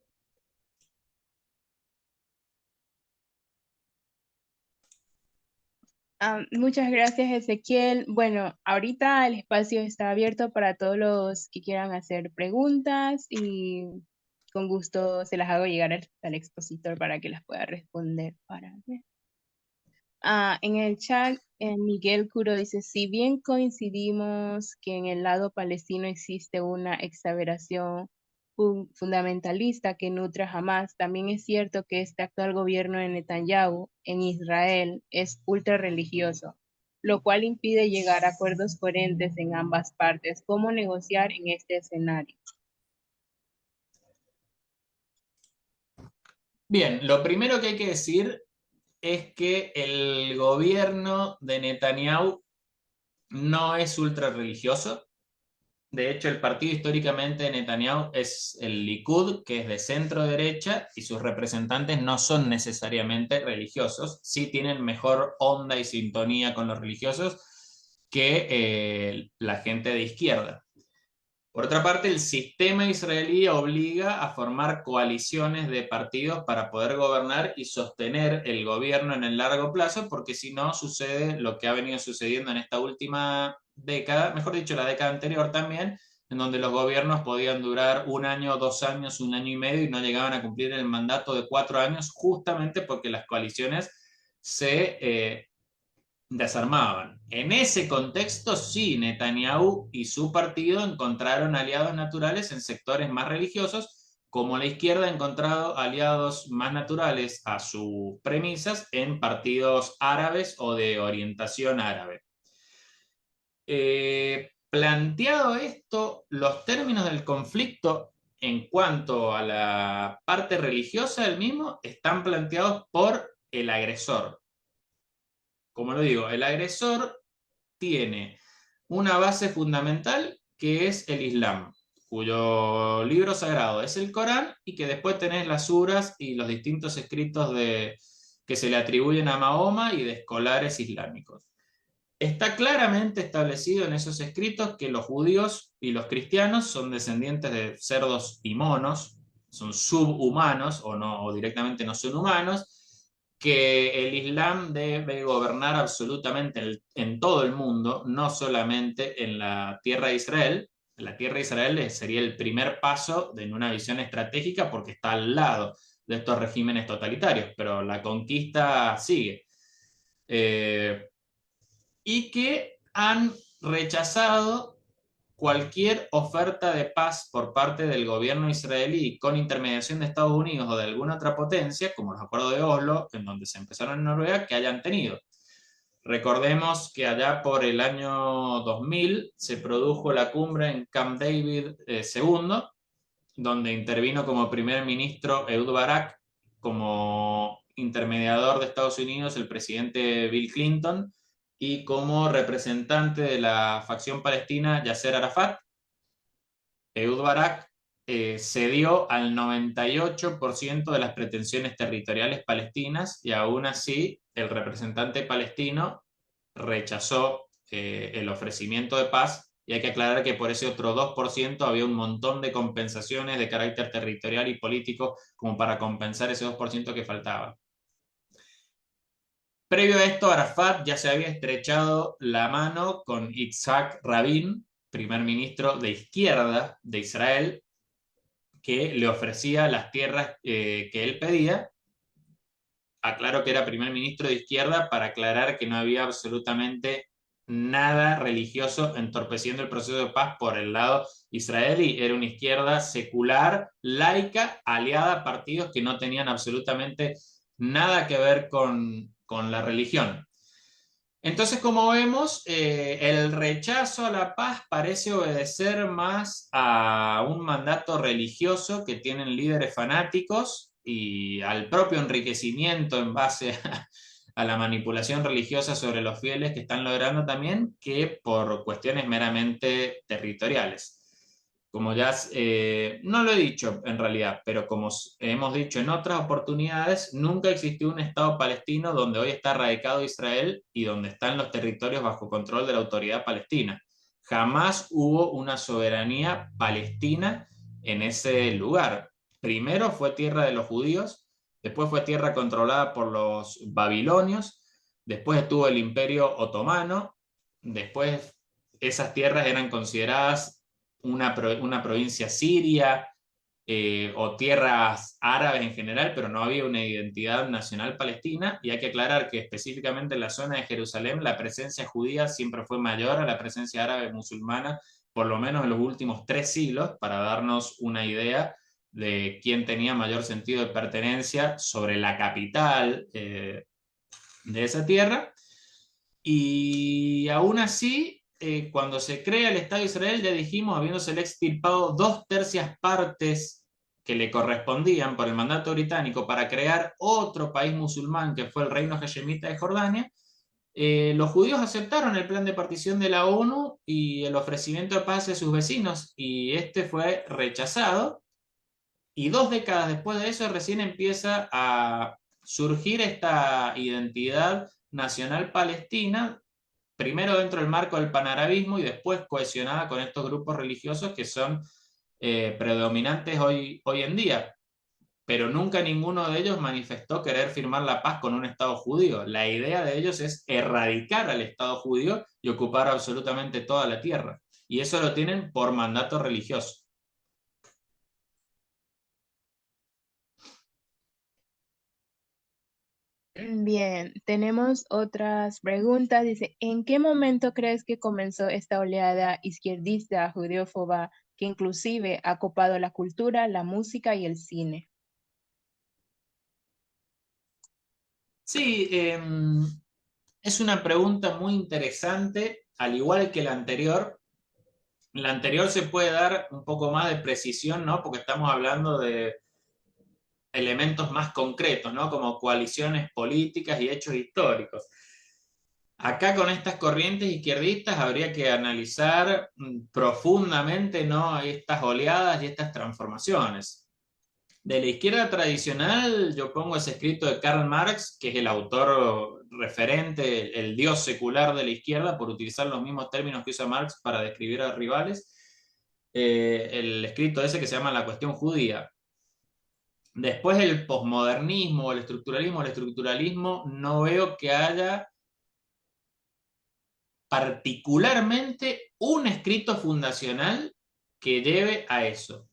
A: Muchas gracias, Ezequiel. Bueno, ahorita el espacio está abierto para todos los que quieran hacer preguntas y con gusto se las hago llegar al expositor para que las pueda responder. Para ver. En el chat, Miguel Curo dice, si bien coincidimos que en el lado palestino existe una exageración fundamentalista que nutre a Hamas, también es cierto que este actual gobierno de Netanyahu en Israel es ultra religioso, lo cual impide llegar a acuerdos coherentes en ambas partes. ¿Cómo negociar en este escenario?
B: Bien, lo primero que hay que decir es que el gobierno de Netanyahu no es ultra religioso. De hecho, el partido históricamente de Netanyahu es el Likud, que es de centro derecha, y sus representantes no son necesariamente religiosos. Sí tienen mejor onda y sintonía con los religiosos que la gente de izquierda. Por otra parte, el sistema israelí obliga a formar coaliciones de partidos para poder gobernar y sostener el gobierno en el largo plazo, porque si no sucede lo que ha venido sucediendo en esta última década, mejor dicho, la década anterior también, en donde los gobiernos podían durar 1 año, 2 años, 1 año y medio y no llegaban a cumplir el mandato de 4 años, justamente porque las coaliciones se desarmaban. En ese contexto, sí, Netanyahu y su partido encontraron aliados naturales en sectores más religiosos, como la izquierda ha encontrado aliados más naturales a sus premisas en partidos árabes o de orientación árabe. Planteado esto, los términos del conflicto en cuanto a la parte religiosa del mismo están planteados por el agresor. Como lo digo, el agresor tiene una base fundamental que es el Islam, cuyo libro sagrado es el Corán, y que después tenés las suras y los distintos escritos que se le atribuyen a Mahoma y de escolares islámicos. Está claramente establecido en esos escritos que los judíos y los cristianos son descendientes de cerdos y monos, son subhumanos o, no, o directamente no son humanos, que el Islam debe gobernar absolutamente en todo el mundo, no solamente en la tierra de Israel. La tierra de Israel sería el primer paso en una visión estratégica porque está al lado de estos regímenes totalitarios, pero la conquista sigue. Y que han rechazado cualquier oferta de paz por parte del gobierno israelí con intermediación de Estados Unidos o de alguna otra potencia, como los acuerdos de Oslo, en donde se empezaron en Noruega, que hayan tenido. Recordemos que allá por el año 2000 se produjo la cumbre en Camp David II, donde intervino como primer ministro Ehud Barak, como intermediador de Estados Unidos el presidente Bill Clinton, y como representante de la facción palestina Yasser Arafat. Ehud Barak cedió al 98% de las pretensiones territoriales palestinas, y aún así el representante palestino rechazó el ofrecimiento de paz, y hay que aclarar que por ese otro 2% había un montón de compensaciones de carácter territorial y político como para compensar ese 2% que faltaba. Previo a esto, Arafat ya se había estrechado la mano con Yitzhak Rabin, primer ministro de izquierda de Israel, que le ofrecía las tierras que él pedía. Aclaro que era primer ministro de izquierda para aclarar que no había absolutamente nada religioso entorpeciendo el proceso de paz por el lado israelí. Era una izquierda secular, laica, aliada a partidos que no tenían absolutamente nada que ver con la religión. Entonces, como vemos, el rechazo a la paz parece obedecer más a un mandato religioso que tienen líderes fanáticos y al propio enriquecimiento en base a la manipulación religiosa sobre los fieles que están logrando también, que por cuestiones meramente territoriales. Como ya no lo he dicho en realidad, pero como hemos dicho en otras oportunidades, nunca existió un Estado palestino donde hoy está radicado Israel y donde están los territorios bajo control de la autoridad palestina. Jamás hubo una soberanía palestina en ese lugar. Primero fue tierra de los judíos, después fue tierra controlada por los babilonios, después estuvo el Imperio Otomano, después esas tierras eran consideradas una provincia siria o tierras árabes en general, pero no había una identidad nacional palestina, y hay que aclarar que específicamente en la zona de Jerusalén la presencia judía siempre fue mayor a la presencia árabe musulmana, por lo menos en los últimos 3 siglos, para darnos una idea de quién tenía mayor sentido de pertenencia sobre la capital de esa tierra. Y aún así, cuando se crea el Estado de Israel, ya dijimos, habiéndose extirpado 2/3 que le correspondían por el mandato británico para crear otro país musulmán que fue el Reino Hashemita de Jordania, los judíos aceptaron el plan de partición de la ONU y el ofrecimiento de paz de sus vecinos, y este fue rechazado, y 2 décadas después de eso recién empieza a surgir esta identidad nacional palestina, primero dentro del marco del panarabismo y después cohesionada con estos grupos religiosos que son predominantes hoy en día. Pero nunca ninguno de ellos manifestó querer firmar la paz con un Estado judío. La idea de ellos es erradicar al Estado judío y ocupar absolutamente toda la tierra. Y eso lo tienen por mandato religioso.
A: Bien, tenemos otras preguntas. Dice, ¿en qué momento crees que comenzó esta oleada izquierdista judeófoba que inclusive ha copado la cultura, la música y el cine?
B: Sí, es una pregunta muy interesante, al igual que la anterior se puede dar un poco más de precisión, ¿no? Porque estamos hablando de elementos más concretos, ¿no? Como coaliciones políticas y hechos históricos. Acá con estas corrientes izquierdistas habría que analizar profundamente, ¿no?, estas oleadas y estas transformaciones. De la izquierda tradicional, yo pongo ese escrito de Karl Marx, que es el autor referente, el dios secular de la izquierda, por utilizar los mismos términos que usa Marx para describir a rivales, el escrito ese que se llama La cuestión judía. Después el posmodernismo, el estructuralismo, no veo que haya particularmente un escrito fundacional que lleve a eso,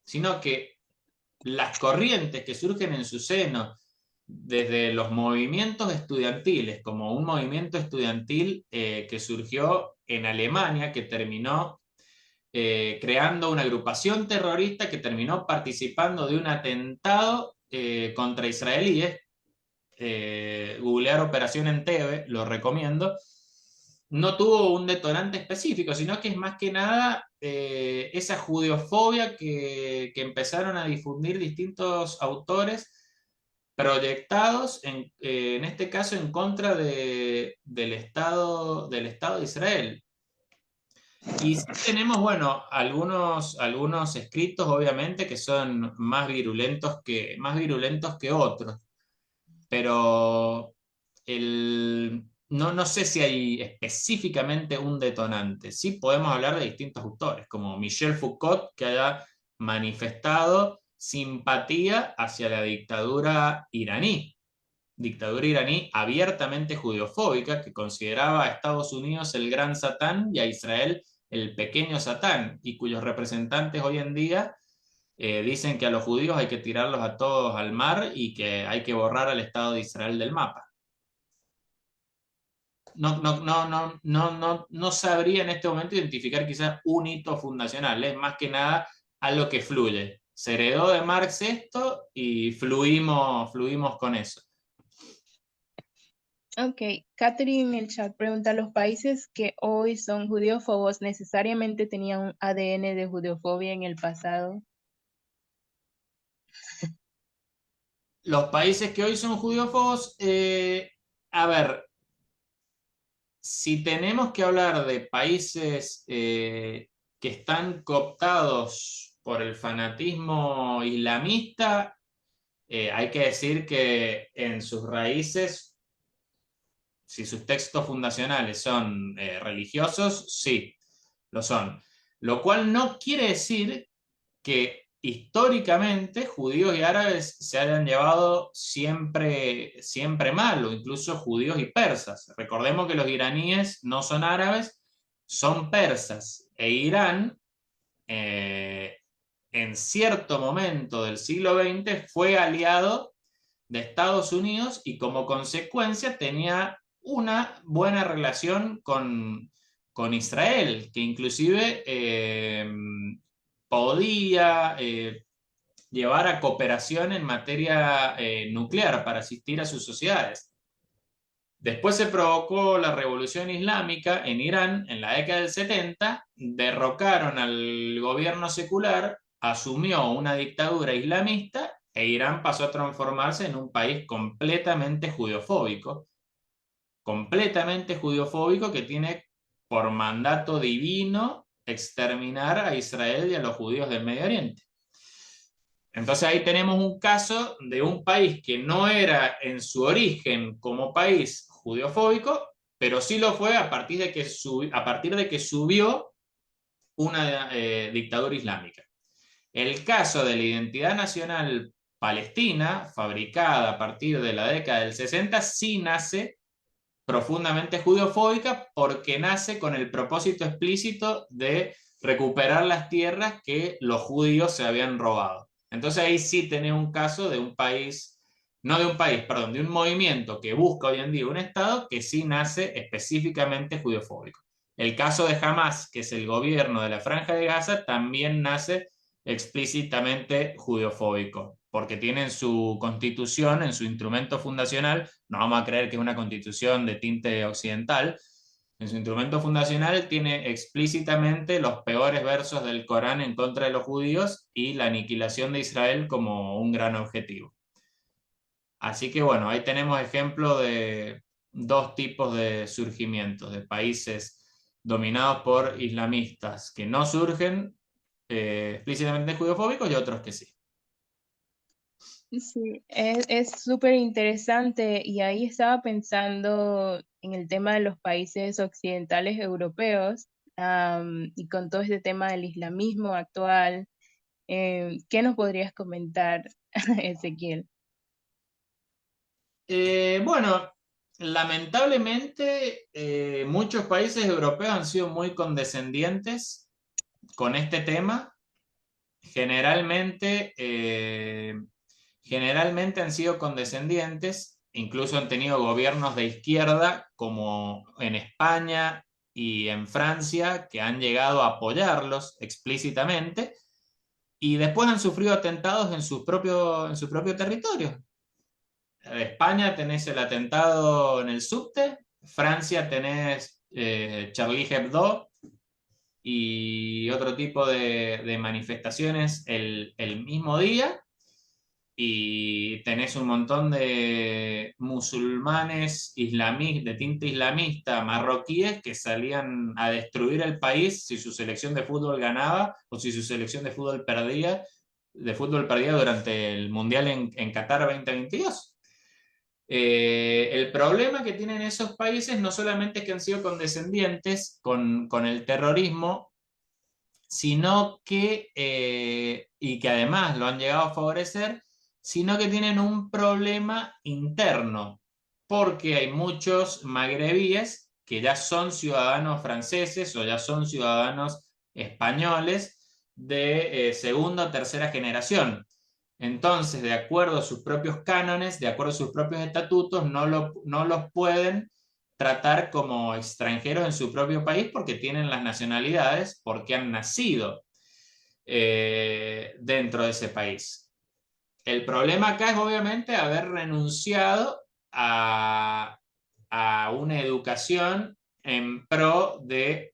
B: sino que las corrientes que surgen en su seno, desde los movimientos estudiantiles, como un movimiento estudiantil que surgió en Alemania, que terminó creando una agrupación terrorista que terminó participando de un atentado contra israelíes, googlear Operación Entebbe, lo recomiendo, no tuvo un detonante específico, sino que es más que nada esa judeofobia que empezaron a difundir distintos autores proyectados, en este caso, en contra del Estado de Israel. Y sí tenemos, bueno, algunos escritos, obviamente, que son más virulentos que otros, pero no sé si hay específicamente un detonante. Sí podemos hablar de distintos autores, como Michel Foucault, que haya manifestado simpatía hacia la dictadura iraní abiertamente judeofóbica, que consideraba a Estados Unidos el gran Satán y a Israel el pequeño Satán, y cuyos representantes hoy en día dicen que a los judíos hay que tirarlos a todos al mar y que hay que borrar al Estado de Israel del mapa. No sabría en este momento identificar quizás un hito fundacional, es más que nada algo que fluye. Se heredó de Marx esto y fluimos con eso.
A: Ok, Catherine en el chat pregunta, ¿los países que hoy son judeófobos necesariamente tenían un ADN de judeofobia en el pasado?
B: Los países que hoy son judeófobos, a ver, si tenemos que hablar de países que están cooptados por el fanatismo islamista, hay que decir que en sus raíces, si sus textos fundacionales son religiosos, sí, lo son. Lo cual no quiere decir que históricamente judíos y árabes se hayan llevado siempre mal, o incluso judíos y persas. Recordemos que los iraníes no son árabes, son persas, e Irán eh, en cierto momento del siglo XX fue aliado de Estados Unidos y como consecuencia tenía una buena relación con Israel, que inclusive podía llevar a cooperación en materia nuclear para asistir a sus sociedades. Después se provocó la revolución islámica en Irán en la década del 70, derrocaron al gobierno secular, asumió una dictadura islamista e Irán pasó a transformarse en un país completamente judeofóbico que tiene por mandato divino exterminar a Israel y a los judíos del Medio Oriente. Entonces ahí tenemos un caso de un país que no era en su origen como país judeofóbico, pero sí lo fue a partir de que subió una dictadura islámica. El caso de la identidad nacional palestina, fabricada a partir de la década del 60, sí nace profundamente judeofóbica porque nace con el propósito explícito de recuperar las tierras que los judíos se habían robado. Entonces ahí sí tenés un caso de un país, no de un país, perdón, de un movimiento que busca hoy en día un Estado que sí nace específicamente judeofóbico. El caso de Hamas, que es el gobierno de la Franja de Gaza, también nace explícitamente judeofóbico, porque tiene en su constitución, en su instrumento fundacional, no vamos a creer que es una constitución de tinte occidental, en su instrumento fundacional tiene explícitamente los peores versos del Corán en contra de los judíos y la aniquilación de Israel como un gran objetivo. Así que bueno, ahí tenemos ejemplo de dos tipos de surgimientos, de países dominados por islamistas que no surgen explícitamente judeofóbicos y otros que sí.
A: Sí, es súper interesante y ahí estaba pensando en el tema de los países occidentales europeos, y con todo este tema del islamismo actual. ¿Qué nos podrías comentar, Ezequiel?
B: Bueno, lamentablemente muchos países europeos han sido muy condescendientes con este tema. Generalmente, generalmente han sido condescendientes, incluso han tenido gobiernos de izquierda como en España y en Francia que han llegado a apoyarlos explícitamente y después han sufrido atentados en su propio territorio. España tenés el atentado en el subte, Francia tenés Charlie Hebdo y otro tipo de manifestaciones el mismo día, y tenés un montón de musulmanes de tinte islamista marroquíes que salían a destruir el país si su selección de fútbol ganaba o si su selección de fútbol perdía durante el Mundial en Qatar 2022. El problema que tienen esos países no solamente es que han sido condescendientes con el terrorismo, sino que, y que además lo han llegado a favorecer, sino que tienen un problema interno, porque hay muchos magrebíes que ya son ciudadanos franceses o ya son ciudadanos españoles de segunda o tercera generación. Entonces, de acuerdo a sus propios cánones, de acuerdo a sus propios estatutos, no los pueden tratar como extranjeros en su propio país porque tienen las nacionalidades, porque han nacido dentro de ese país. El problema acá es obviamente haber renunciado a una educación en pro de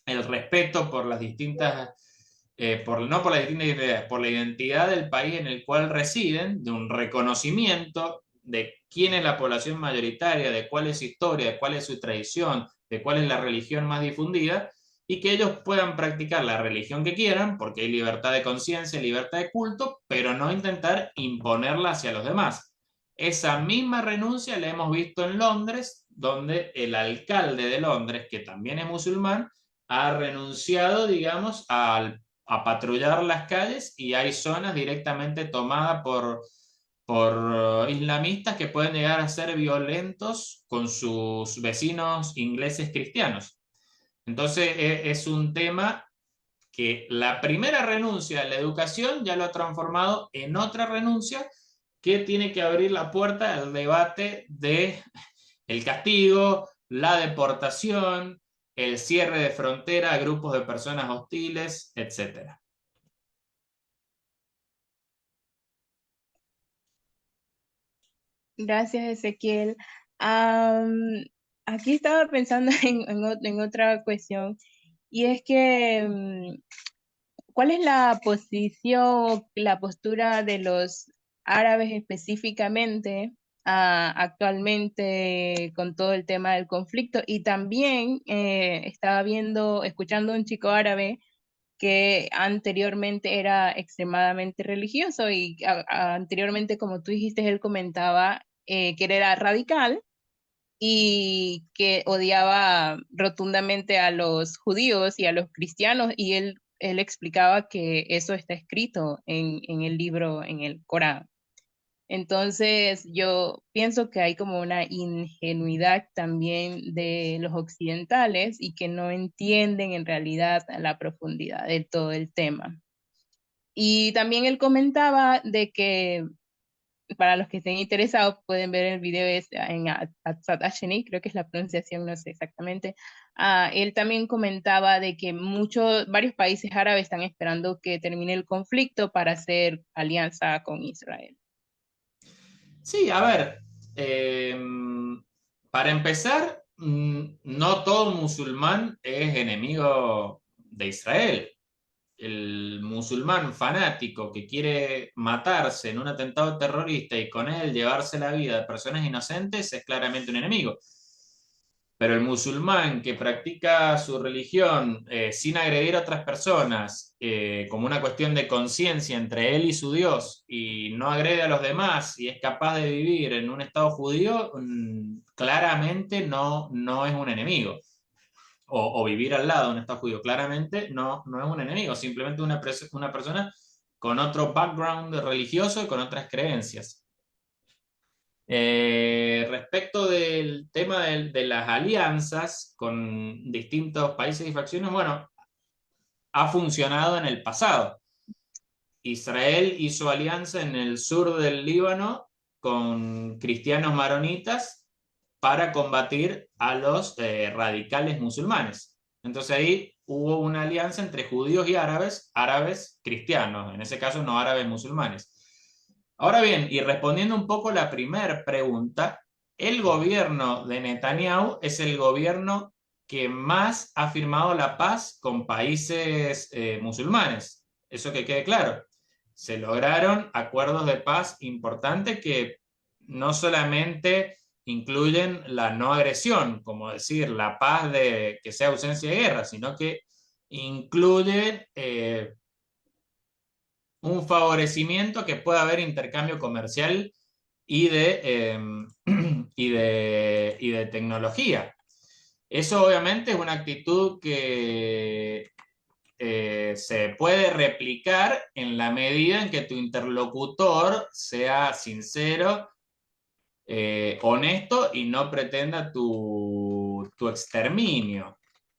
B: el respeto por las distintas, no por las distintas identidades, por la identidad del país en el cual residen, de un reconocimiento de quién es la población mayoritaria, de cuál es su historia, de cuál es su tradición, de cuál es la religión más difundida, y que ellos puedan practicar la religión que quieran, porque hay libertad de conciencia, libertad de culto, pero no intentar imponerla hacia los demás. Esa misma renuncia la hemos visto en Londres, donde el alcalde de Londres, que también es musulmán, ha renunciado, digamos, a patrullar las calles, y hay zonas directamente tomadas por islamistas que pueden llegar a ser violentos con sus vecinos ingleses cristianos. Entonces es un tema que la primera renuncia a la educación ya lo ha transformado en otra renuncia que tiene que abrir la puerta al debate de el castigo, la deportación, el cierre de frontera a grupos de personas hostiles, etcétera.
A: Gracias, Ezequiel. Am, Aquí estaba pensando en otra cuestión, y es que, ¿cuál es la posición, la postura de los árabes específicamente, actualmente con todo el tema del conflicto? Y también estaba escuchando a un chico árabe que anteriormente era extremadamente religioso y anteriormente, como tú dijiste, él comentaba que él era radical y que odiaba rotundamente a los judíos y a los cristianos, y él explicaba que eso está escrito en el libro, en el Corán. Entonces, yo pienso que hay como una ingenuidad también de los occidentales y que no entienden en realidad la profundidad de todo el tema. Y también él comentaba de que para los que estén interesados pueden ver el video en Atzat Asheni, creo que es la pronunciación, no sé exactamente. Él también comentaba de que varios países árabes están esperando que termine el conflicto para hacer alianza con Israel.
B: Sí, a ver, para empezar, no todo musulmán es enemigo de Israel. El musulmán fanático que quiere matarse en un atentado terrorista y con él llevarse la vida de personas inocentes es claramente un enemigo. Pero el musulmán que practica su religión sin agredir a otras personas, como una cuestión de conciencia entre él y su Dios, y no agrede a los demás y es capaz de vivir en un estado judío, claramente no es un enemigo. O vivir al lado de un estado judío, claramente no es un enemigo, simplemente una persona con otro background religioso y con otras creencias. Respecto del tema de las alianzas con distintos países y facciones, bueno, ha funcionado en el pasado. Israel hizo alianza en el sur del Líbano con cristianos maronitas para combatir a los radicales musulmanes. Entonces ahí hubo una alianza entre judíos y árabes cristianos, en ese caso no árabes musulmanes. Ahora bien, y respondiendo un poco la primera pregunta, el gobierno de Netanyahu es el gobierno que más ha firmado la paz con países musulmanes. Eso que quede claro. Se lograron acuerdos de paz importantes que no solamente incluyen la no agresión, como decir, la paz de que sea ausencia de guerra, sino que incluyen un favorecimiento que pueda haber intercambio comercial y de tecnología. Eso obviamente es una actitud que se puede replicar en la medida en que tu interlocutor sea sincero, honesto y no pretenda tu exterminio.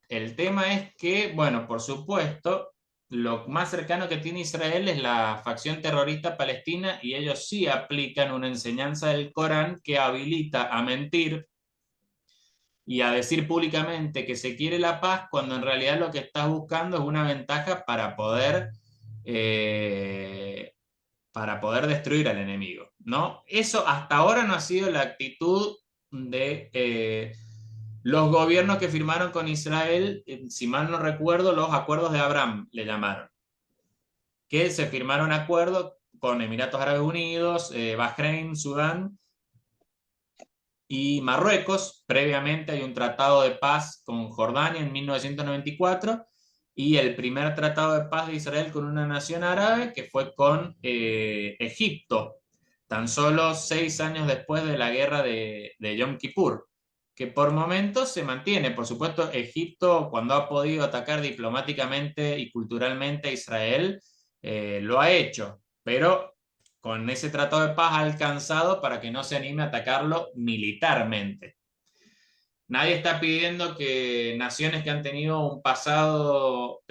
B: El tema es que, bueno, por supuesto, lo más cercano que tiene Israel es la facción terrorista palestina y ellos sí aplican una enseñanza del Corán que habilita a mentir y a decir públicamente que se quiere la paz cuando en realidad lo que estás buscando es una ventaja eh, para poder destruir al enemigo, ¿no? Eso hasta ahora no ha sido la actitud de los gobiernos que firmaron con Israel, si mal no recuerdo, los acuerdos de Abraham le llamaron, que se firmaron acuerdos con Emiratos Árabes Unidos, Bahrein, Sudán y Marruecos. Previamente hay un tratado de paz con Jordania en 1994 y el primer tratado de paz de Israel con una nación árabe que fue con Egipto, tan solo 6 años después de la guerra de Yom Kippur, que por momentos se mantiene. Por supuesto, Egipto, cuando ha podido atacar diplomáticamente y culturalmente a Israel, lo ha hecho, pero con ese tratado de paz ha alcanzado para que no se anime a atacarlo militarmente. Nadie está pidiendo que naciones que han tenido un pasado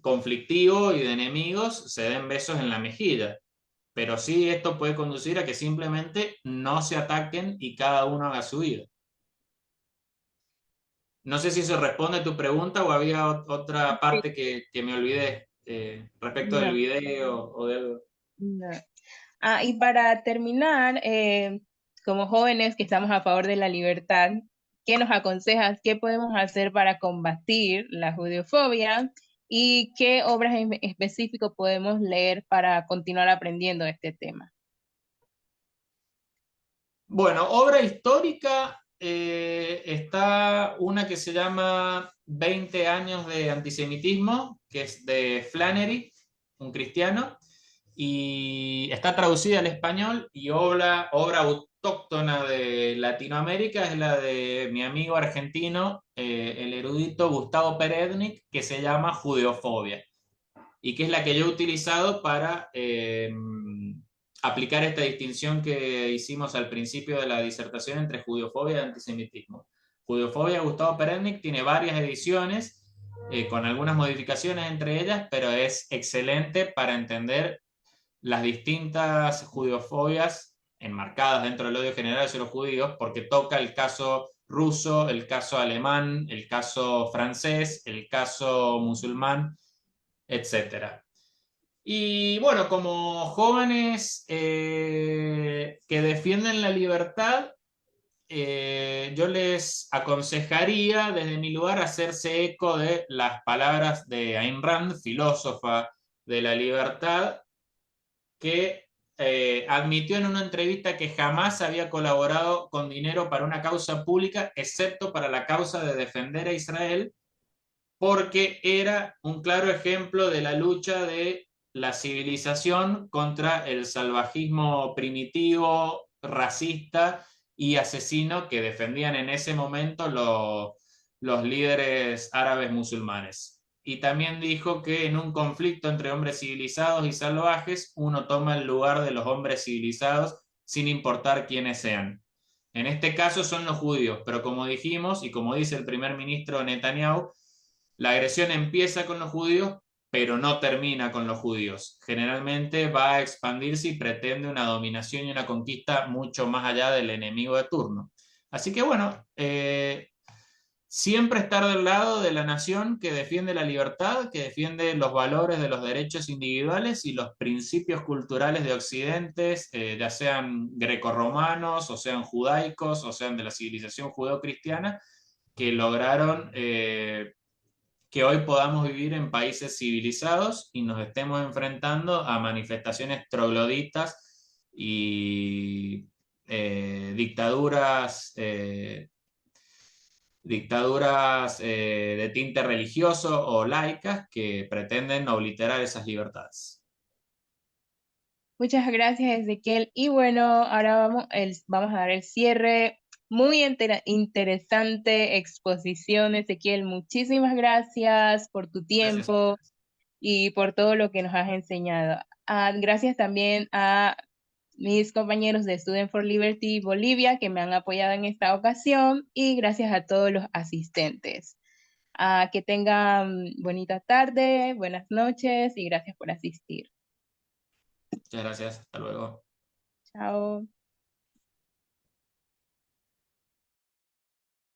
B: conflictivo y de enemigos se den besos en la mejilla, pero sí esto puede conducir a que simplemente no se ataquen y cada uno haga su vida. No sé si eso responde a tu pregunta o había otra
A: Sí,
B: parte que me olvidé respecto del
A: no,
B: video o de algo.
A: no. Y para terminar, como jóvenes que estamos a favor de la libertad, ¿qué nos aconsejas? ¿Qué podemos hacer para combatir la judeofobia? ¿Y qué obras en específico podemos leer para continuar aprendiendo este tema?
B: Bueno, obra histórica, está una que se llama 20 años de antisemitismo, que es de Flannery, un cristiano, y está traducida al español y obra autóctona de Latinoamérica es la de mi amigo argentino, el erudito Gustavo Perednik, que se llama Judeofobia y que es la que yo he utilizado para aplicar esta distinción que hicimos al principio de la disertación entre judeofobia y antisemitismo. Judeofobia, Gustavo Perednik, tiene varias ediciones, con algunas modificaciones entre ellas, pero es excelente para entender las distintas judeofobias enmarcadas dentro del odio general hacia los judíos, porque toca el caso ruso, el caso alemán, el caso francés, el caso musulmán, etcétera. Y bueno, como jóvenes que defienden la libertad, yo les aconsejaría desde mi lugar hacerse eco de las palabras de Ayn Rand, filósofa de la libertad, que admitió en una entrevista que jamás había colaborado con dinero para una causa pública, excepto para la causa de defender a Israel, porque era un claro ejemplo de la lucha de la civilización contra el salvajismo primitivo, racista y asesino que defendían en ese momento los líderes árabes musulmanes. Y también dijo que en un conflicto entre hombres civilizados y salvajes, uno toma el lugar de los hombres civilizados sin importar quiénes sean. En este caso son los judíos, pero como dijimos y como dice el primer ministro Netanyahu, la agresión empieza con los judíos, pero no termina con los judíos. Generalmente va a expandirse y pretende una dominación y una conquista mucho más allá del enemigo de turno. Así que bueno, siempre estar del lado de la nación que defiende la libertad, que defiende los valores de los derechos individuales y los principios culturales de Occidente, ya sean grecorromanos, o sean judaicos, o sean de la civilización judeocristiana, que lograron que hoy podamos vivir en países civilizados y nos estemos enfrentando a manifestaciones trogloditas y dictaduras de tinte religioso o laicas que pretenden obliterar esas libertades.
A: Muchas gracias, Ezequiel. Y bueno, ahora vamos a dar el cierre. Muy interesante exposición, Ezequiel. Muchísimas gracias por tu
B: Gracias.
A: tiempo y por todo lo que nos has enseñado. Gracias también a mis compañeros de Student for Liberty Bolivia que me han apoyado en esta ocasión y gracias a todos los asistentes. Que tengan bonita tarde, buenas noches y gracias por asistir.
B: Muchas gracias. Hasta luego.
A: Chao.